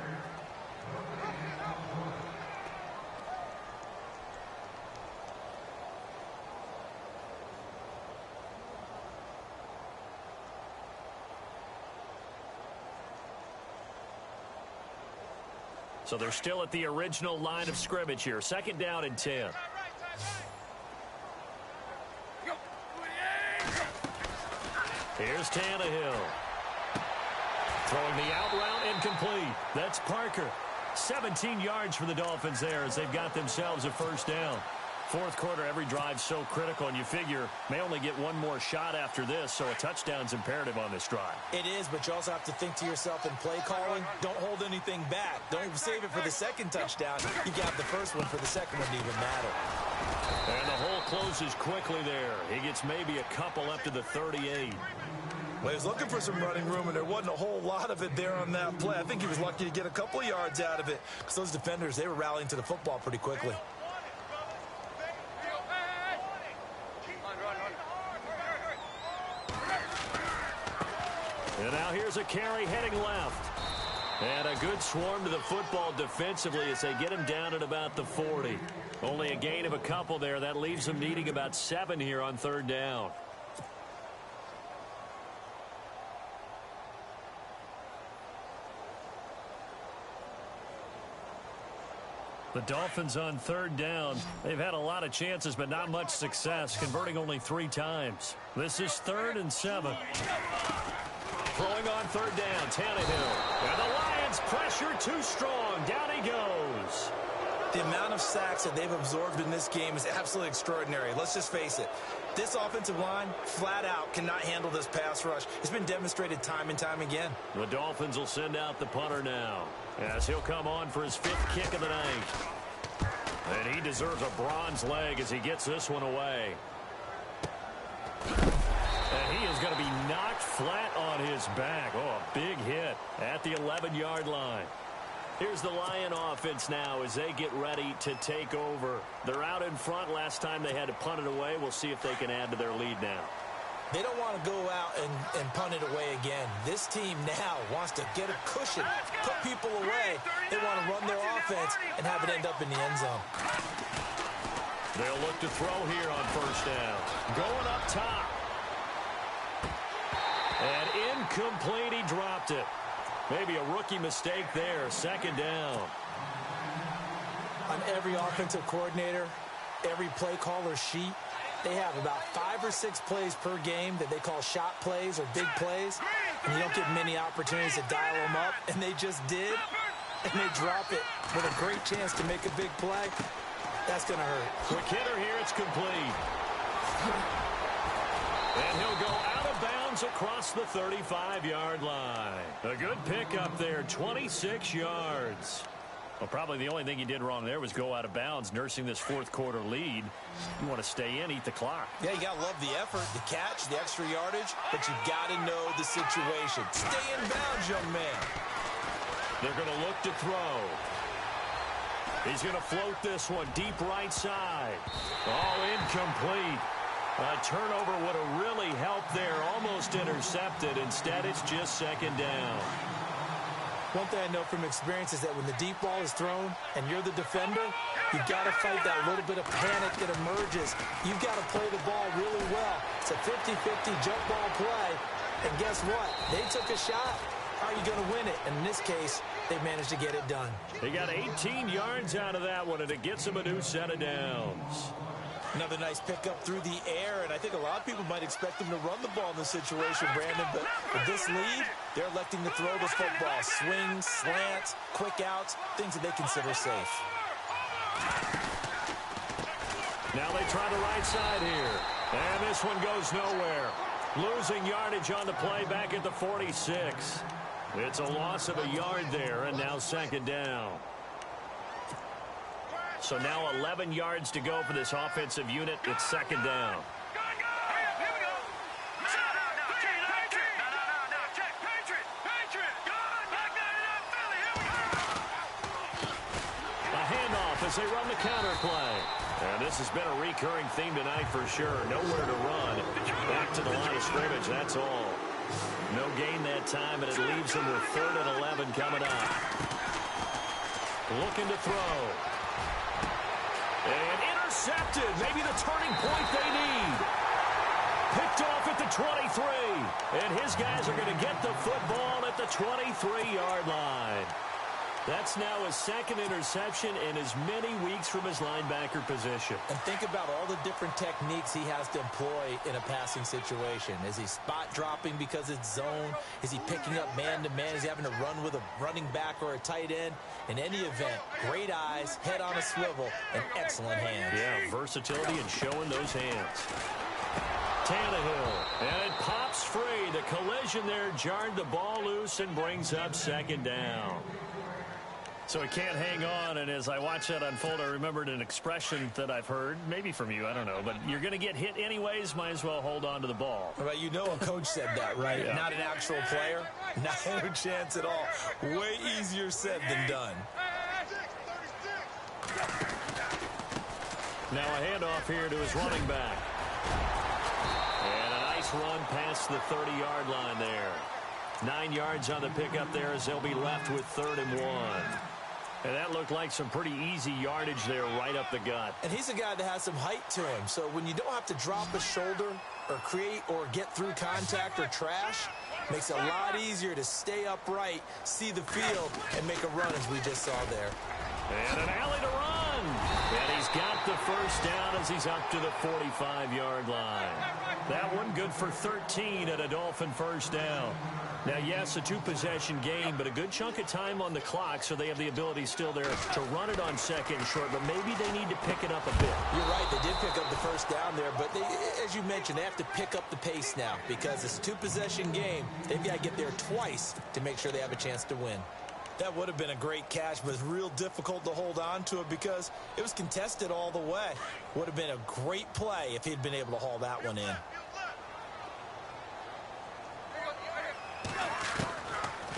[SPEAKER 2] So they're still at the original line of scrimmage here. 2nd down and 10. Here's Tannehill. Throwing the out route incomplete. That's Parker. 17 yards for the Dolphins there as they've got themselves a 1st down. 4th quarter, every drive so critical, and you figure may only get one more shot after this, so a touchdown's imperative on this drive.
[SPEAKER 3] It is, but you also have to think to yourself in play calling, don't hold anything back. Don't save it for the 2nd touchdown. You got the 1st one for the 2nd one to even matter.
[SPEAKER 2] And the hole closes quickly there. He gets maybe a couple up to the 38.
[SPEAKER 3] Well, he was looking for some running room, and there wasn't a whole lot of it there on that play. I think he was lucky to get a couple of yards out of it because those defenders, they were rallying to the football pretty quickly.
[SPEAKER 2] And now here's a carry heading left. And a good swarm to the football defensively as they get him down at about the 40. Only a gain of a couple there. That leaves them needing about 7 here on 3rd down. The Dolphins on 3rd down. They've had a lot of chances, but not much success, converting only 3 times. This is 3rd and 7. Throwing on 3rd down, Tannehill. And the Lions pressure too strong. Down he goes.
[SPEAKER 3] The amount of sacks that they've absorbed in this game is absolutely extraordinary. Let's just face it. This offensive line, flat out, cannot handle this pass rush. It's been demonstrated time and time again.
[SPEAKER 2] The Dolphins will send out the punter now as he'll come on for his 5th kick of the night. And he deserves a bronze leg as he gets this one away. And he is going to be knocked flat on his back. Oh, a big hit at the 11-yard line. Here's the Lion offense now as they get ready to take over. They're out in front. Last time they had to punt it away. We'll see if they can add to their lead now.
[SPEAKER 3] They don't want to go out and punt it away again. This team now wants to get a cushion, put people away. They want to run their offense and have it end up in the end zone.
[SPEAKER 2] They'll look to throw here on 1st down. Going up top. And incomplete, he dropped it. Maybe a rookie mistake there. 2nd down.
[SPEAKER 3] On every offensive coordinator, every play caller sheet, they have about 5 or 6 plays per game that they call shot plays or big plays. And you don't get many opportunities to dial them up. And they just did. And they drop it with a great chance to make a big play. That's going to hurt.
[SPEAKER 2] Quick hitter here. It's complete. And he'll go out of bounds across the 35-yard line. A good pickup there, 26 yards. Well, probably the only thing he did wrong there was go out of bounds, nursing this 4th quarter lead. You want to stay in, eat the clock.
[SPEAKER 3] Yeah, you got to love the effort, the catch, the extra yardage, but you got to know the situation. Stay in bounds, young man.
[SPEAKER 2] They're going to look to throw. He's going to float this one deep right side. Oh, incomplete. A turnover would have really helped there, almost intercepted. Instead, it's just 2nd down.
[SPEAKER 3] One thing I know from experience is that when the deep ball is thrown and you're the defender, You've got to fight that little bit of panic that emerges. You've got to play the ball really well. It's a 50-50 jump ball play. And guess what? They took a shot. How are you going to win it? And in this case, they managed to get it done.
[SPEAKER 2] They got 18 yards out of that one, and it gets them a new set of downs.
[SPEAKER 3] Another nice pickup through the air, and I think a lot of people might expect them to run the ball in this situation, Brandon, but with this lead, they're electing to throw the football. Swings, slants, quick outs, things that they consider safe.
[SPEAKER 2] Now they try the right side here, and this one goes nowhere. Losing yardage on the play back at the 46. It's a loss of a yard there, and now second down. So now 11 yards to go for this offensive unit. It's second down. A handoff as they run the counter play. And this has been a recurring theme tonight for sure. Nowhere to run. Back to the line of scrimmage, that's all. No gain that time, and it leaves them with 3rd and 11 coming up. Looking to throw. And intercepted. Maybe the turning point they need. Picked off at the 23. And his guys are going to get the football at the 23-yard line. That's now his second interception in as many weeks from his linebacker position.
[SPEAKER 3] And think about all the different techniques he has to employ in a passing situation. Is he spot dropping because it's zone? Is he picking up man-to-man? Is he having to run with a running back or a tight end? In any event, great eyes, head on a swivel, and excellent hands.
[SPEAKER 2] Yeah, versatility and showing those hands. Tannehill, and it pops free. The collision there jarred the ball loose and brings up second down. So he can't hang on, and as I watch that unfold, I remembered an expression that I've heard, maybe from you, I don't know, but you're going to get hit anyways, might as well hold on to the ball.
[SPEAKER 3] Well, you know a coach said that, right?
[SPEAKER 2] Yeah. Not
[SPEAKER 3] an actual player. Not a chance at all. Way easier said than done.
[SPEAKER 2] Now a handoff here to his running back. And a nice run past the 30-yard line there. 9 yards on the pickup there as they'll be left with 3rd and 1. And that looked like some pretty easy yardage there right up the gut.
[SPEAKER 3] And he's a guy that has some height to him. So when you don't have to drop a shoulder or create or get through contact or trash, makes it a lot easier to stay upright, see the field, and make a run as we just saw there.
[SPEAKER 2] And an alley to run. And he's got the first down as he's up to the 45-yard line. That one good for 13 at a Dolphin first down. Now, yes, a two-possession game, but a good chunk of time on the clock, so they have the ability still there to run it on second and short, but maybe they need to pick it up a bit.
[SPEAKER 3] You're right. They did pick up the first down there, but they, as you mentioned, they have to pick up the pace now because it's a two-possession game. They've got to get there twice to make sure they have a chance to win. That would have been a great catch, but it's real difficult to hold on to it because it was contested all the way. Would have been a great play if he'd been able to haul that one in.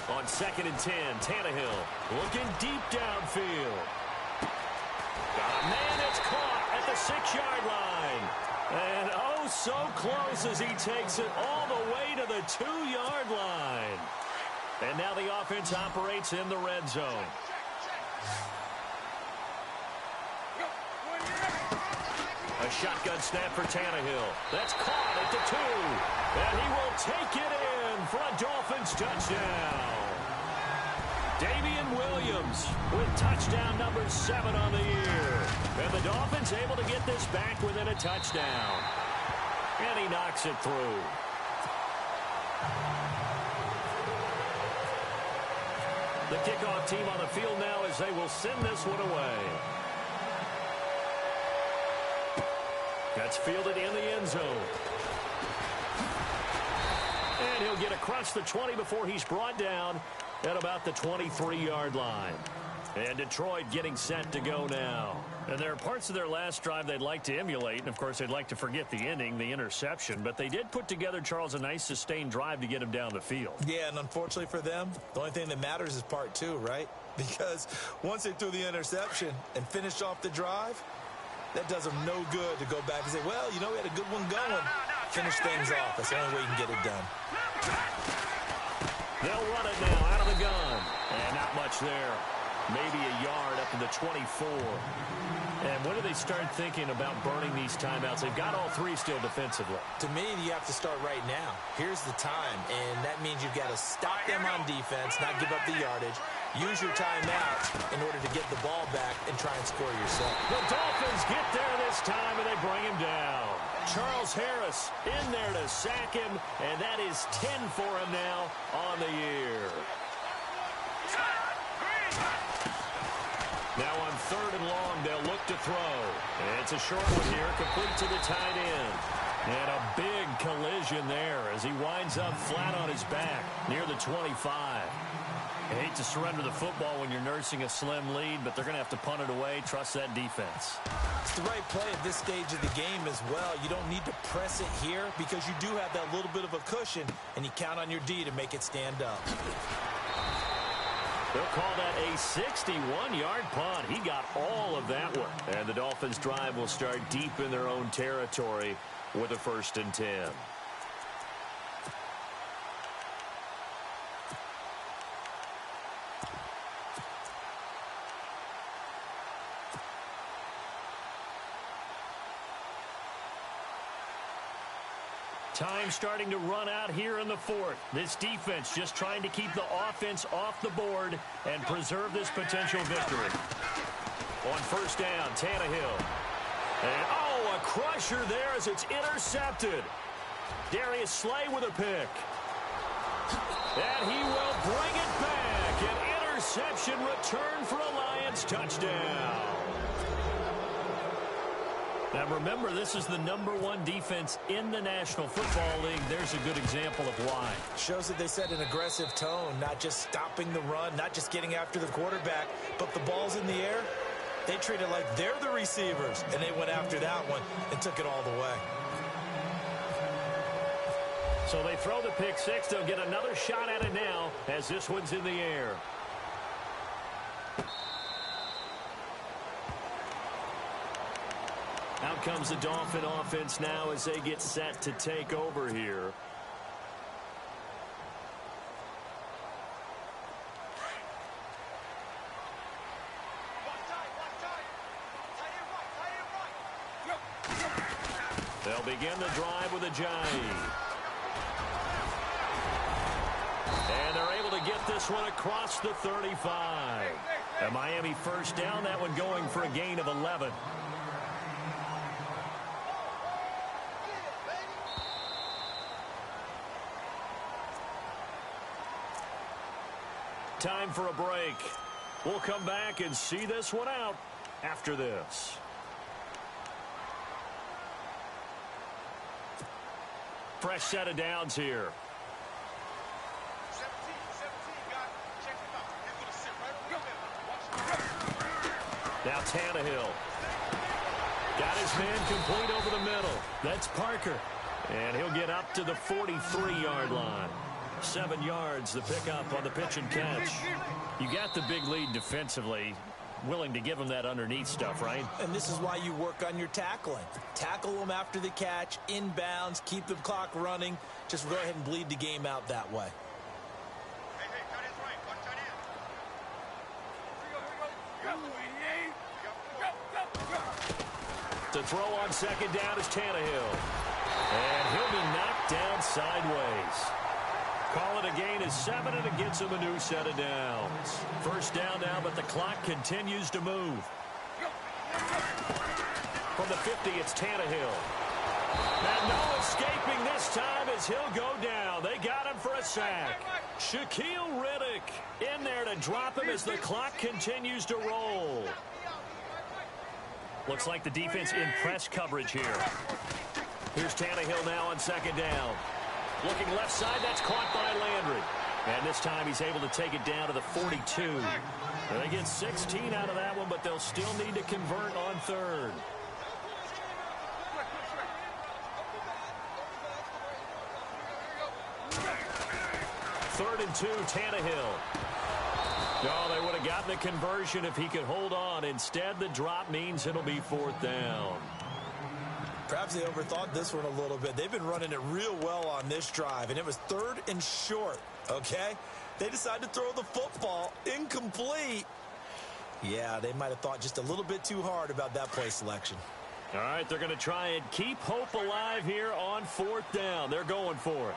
[SPEAKER 2] On 2nd and 10, Tannehill looking deep downfield. Got a man that's caught at the 6-yard line. And oh, so close as he takes it all the way to the 2-yard line. And now the offense operates in the red zone. A shotgun snap for Tannehill. That's caught at the 2. And he will take it in for a Dolphins touchdown. Damian Williams with touchdown number 7 on the year. And the Dolphins able to get this back within a touchdown. And he knocks it through. The kickoff team on the field now as they will send this one away. That's fielded in the end zone. And he'll get across the 20 before he's brought down at about the 23-yard line. And Detroit getting set to go now. And there are parts of their last drive they'd like to emulate. And, of course, they'd like to forget the ending, the interception. But they did put together, Charles, a nice sustained drive to get him down the field.
[SPEAKER 3] Yeah, and unfortunately for them, the only thing that matters is part 2, right? Because once they threw the interception and finished off the drive, that does them no good to go back and say, well, you know, we had a good one going. Finish things off. That's the only way you can get it done.
[SPEAKER 2] They'll run it now out of the gun. And not much there. maybe a yard up to the 24. And when do they start thinking about burning these timeouts? They've got all three still defensively.
[SPEAKER 3] To me, you have to start right now. Here's the time, and that means you've got to stop them on defense, not give up the yardage. Use your timeouts in order to get the ball back and try and score yourself.
[SPEAKER 2] The Dolphins get there this time, and they bring him down. Charles Harris in there to sack him, and that is 10 for him now on the year. Now on 3rd and long, they'll look to throw. It's a short one here, complete to the tight end. And a big collision there as he winds up flat on his back near the 25. I hate to surrender the football when you're nursing a slim lead, but they're going to have to punt it away. Trust that defense.
[SPEAKER 3] It's the right play at this stage of the game as well. You don't need to press it here because you do have that little bit of a cushion, and you count on your D to make it stand up.
[SPEAKER 2] They'll call that a 61-yard punt. He got all of that one. And the Dolphins' drive will start deep in their own territory with a 1st and 10. Time starting to run out here in the 4th. This defense just trying to keep the offense off the board and preserve this potential victory. On 1st down, Tannehill. And, oh, a crusher there as it's intercepted. Darius Slay with a pick. And he will bring it back. An interception return for a Lions touchdown. Now, remember, this is the #1 defense in the National Football League. There's a good example of why.
[SPEAKER 3] Shows that they set an aggressive tone, not just stopping the run, not just getting after the quarterback, but the ball's in the air. They treat it like they're the receivers, and they went after that one and took it all the way.
[SPEAKER 2] So they throw the pick six. They'll get another shot at it now as this one's in the air. Out comes the Dolphin offense now as they get set to take over here. They'll begin the drive with a jive. And they're able to get this one across the 35. A Miami 1st down, that one going for a gain of 11. Time for a break. We'll come back and see this one out after this. Fresh set of downs here.
[SPEAKER 4] 17, guys. Check him out. He's going to sit right over the middle. Watch him.
[SPEAKER 2] Now Tannehill. Got his man complete over the middle. That's Parker. And he'll get up to the 43-yard line. 7 yards, the pickup on the pitch and catch. You got the big lead defensively. Willing to give them that underneath stuff, right?
[SPEAKER 3] And this is why you work on your tackling. Tackle them after the catch, inbounds, keep the clock running. Just go ahead and bleed the game out that way.
[SPEAKER 4] Hey, cut his right. Watch that in.
[SPEAKER 2] To throw on 2nd down is Tannehill. And he'll be knocked down sideways. Call it a gain of 7, and it gets him a new set of downs. 1st down now, but the clock continues to move. From the 50, it's Tannehill. And no escaping this time as he'll go down. They got him for a sack. Shaquille Riddick in there to drop him as the clock continues to roll. Looks like the defense in press coverage here. Here's Tannehill now on 2nd down. Looking left side, that's caught by Landry. And this time he's able to take it down to the 42. And they get 16 out of that one, but they'll still need to convert on 3rd. Third and 2, Tannehill. No, they would have gotten the conversion if he could hold on. Instead, the drop means it'll be 4th down.
[SPEAKER 3] Perhaps they overthought this one a little bit. They've been running it real well on this drive, and it was 3rd and short, okay? They decided to throw the football incomplete, Yeah, they might have thought just a little bit too hard about that play selection.
[SPEAKER 2] All right, they're going to try and keep hope alive here on 4th down. They're going for it.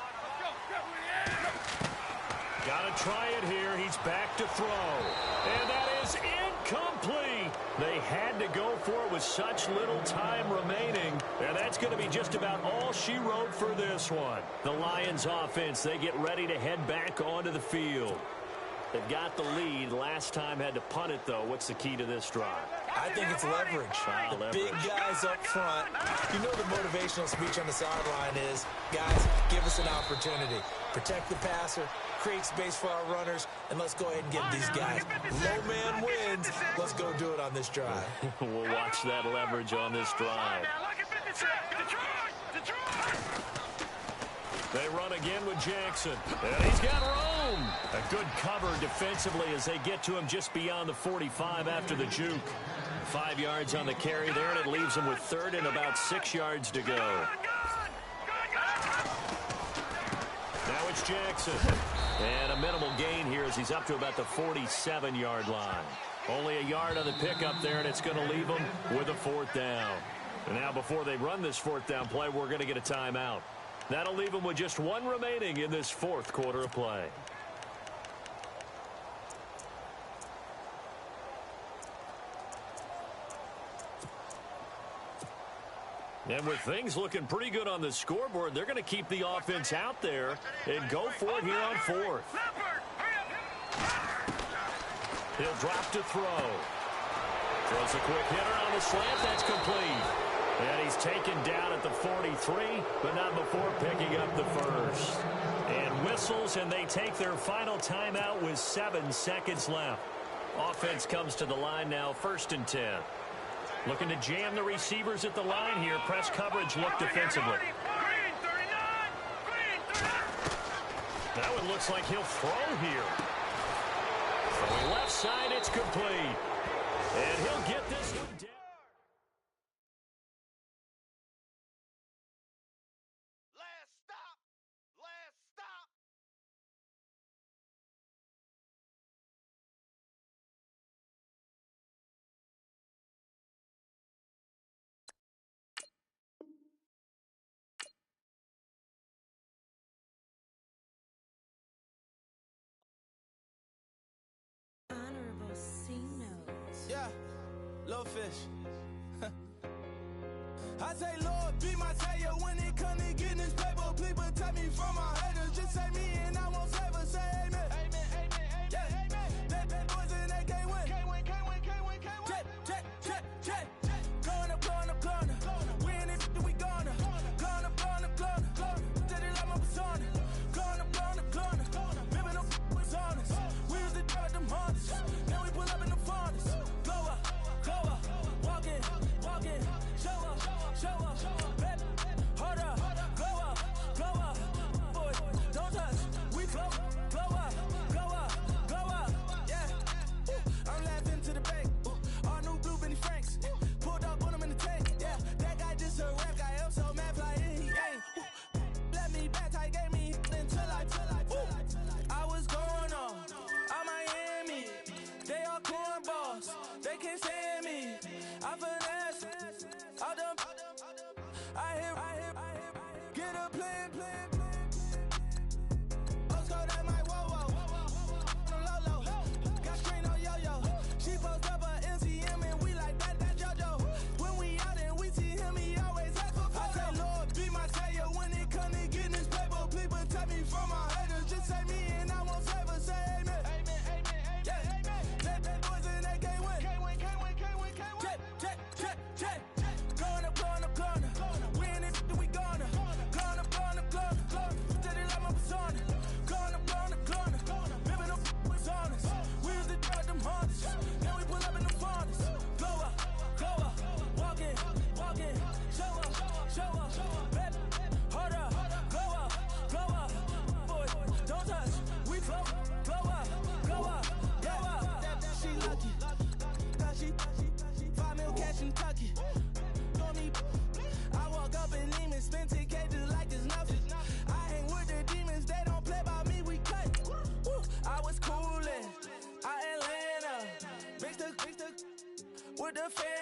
[SPEAKER 2] Got to try it here. He's back to throw. And that is incomplete. They had to go for it with such little time remaining. And that's going to be just about all she wrote for this one. The Lions offense, they get ready to head back onto the field. They've got the lead. Last time had to punt it, though. What's the key to this drive?
[SPEAKER 3] I think it's leverage. Big guys up front. You know the motivational speech on the sideline is, guys, give us an opportunity. Protect the passer, create space for our runners, and let's go ahead and get these guys. Low man wins. Let's go do it on this drive.
[SPEAKER 2] We'll watch that leverage on this drive. They run again with Jackson. And he's got room. A good cover defensively as they get to him just beyond the 45 after the juke. 5 yards on the carry there, and it leaves him with 3rd and about 6 yards to go. Now it's Jackson. And a minimal gain here as he's up to about the 47-yard line. Only a yard on the pickup there, and it's going to leave him with a 4th down. And now before they run this 4th down play, we're going to get a timeout. That'll leave them with just 1 remaining in this 4th quarter of play. And with things looking pretty good on the scoreboard, they're going to keep the offense out there and go for it here on 4th. He'll drop to throw. Throws a quick hitter on the slant. That's complete. And he's taken down at the 43, but not before picking up the first. And whistles, and they take their final timeout with 7 seconds left. Offense comes to the line now, 1st and 10. Looking to jam the receivers at the line here. Press coverage look defensively. That one looks like he'll throw here. From the left side, it's complete. And he'll get this one down.
[SPEAKER 5] Yeah, little fish. I say, Lord, be my savior when it comes to getting this paper. Please protect me from my haters. Just say me and I won't save us. Say amen. Amen, amen, amen, yeah. Amen. That boys and they can't win. Can't win, can't win, can't win, can't win. Check. Going up. Win it, we gonna. Going up. Did it like my persona. Going up. Remember them was honest. We was the drug them hunters. Now we pull up in the furnace. Go up. Walk in. Show up. Bet. Hold up. Go up. Boy, don't touch. We blow up. Yeah. I'm laughing to the bank. All new blue Benny Franks. Pulled up on him in the tank. Yeah. That guy just a rap guy. I'm so mad flying. He ain't. Let me back. I gave me until I was going on. I'm Miami. They all cornballs. They can't stand me. I finesse. I done. I hear. Get a plan. Let's go that my whoa. Low. Got screen on yo-yo. She post up a MCM and we like that JoJo. When we out and we see him, he always ask for photo. I say, Lord, be my savior when it comes to getting this paper. Please protect me from my haters. Just say me and I won't save us. Say amen. Amen. Yeah. That boys and they can't win. Can't win. Check. Going up. Win it, we gonna. Going up. with the fam.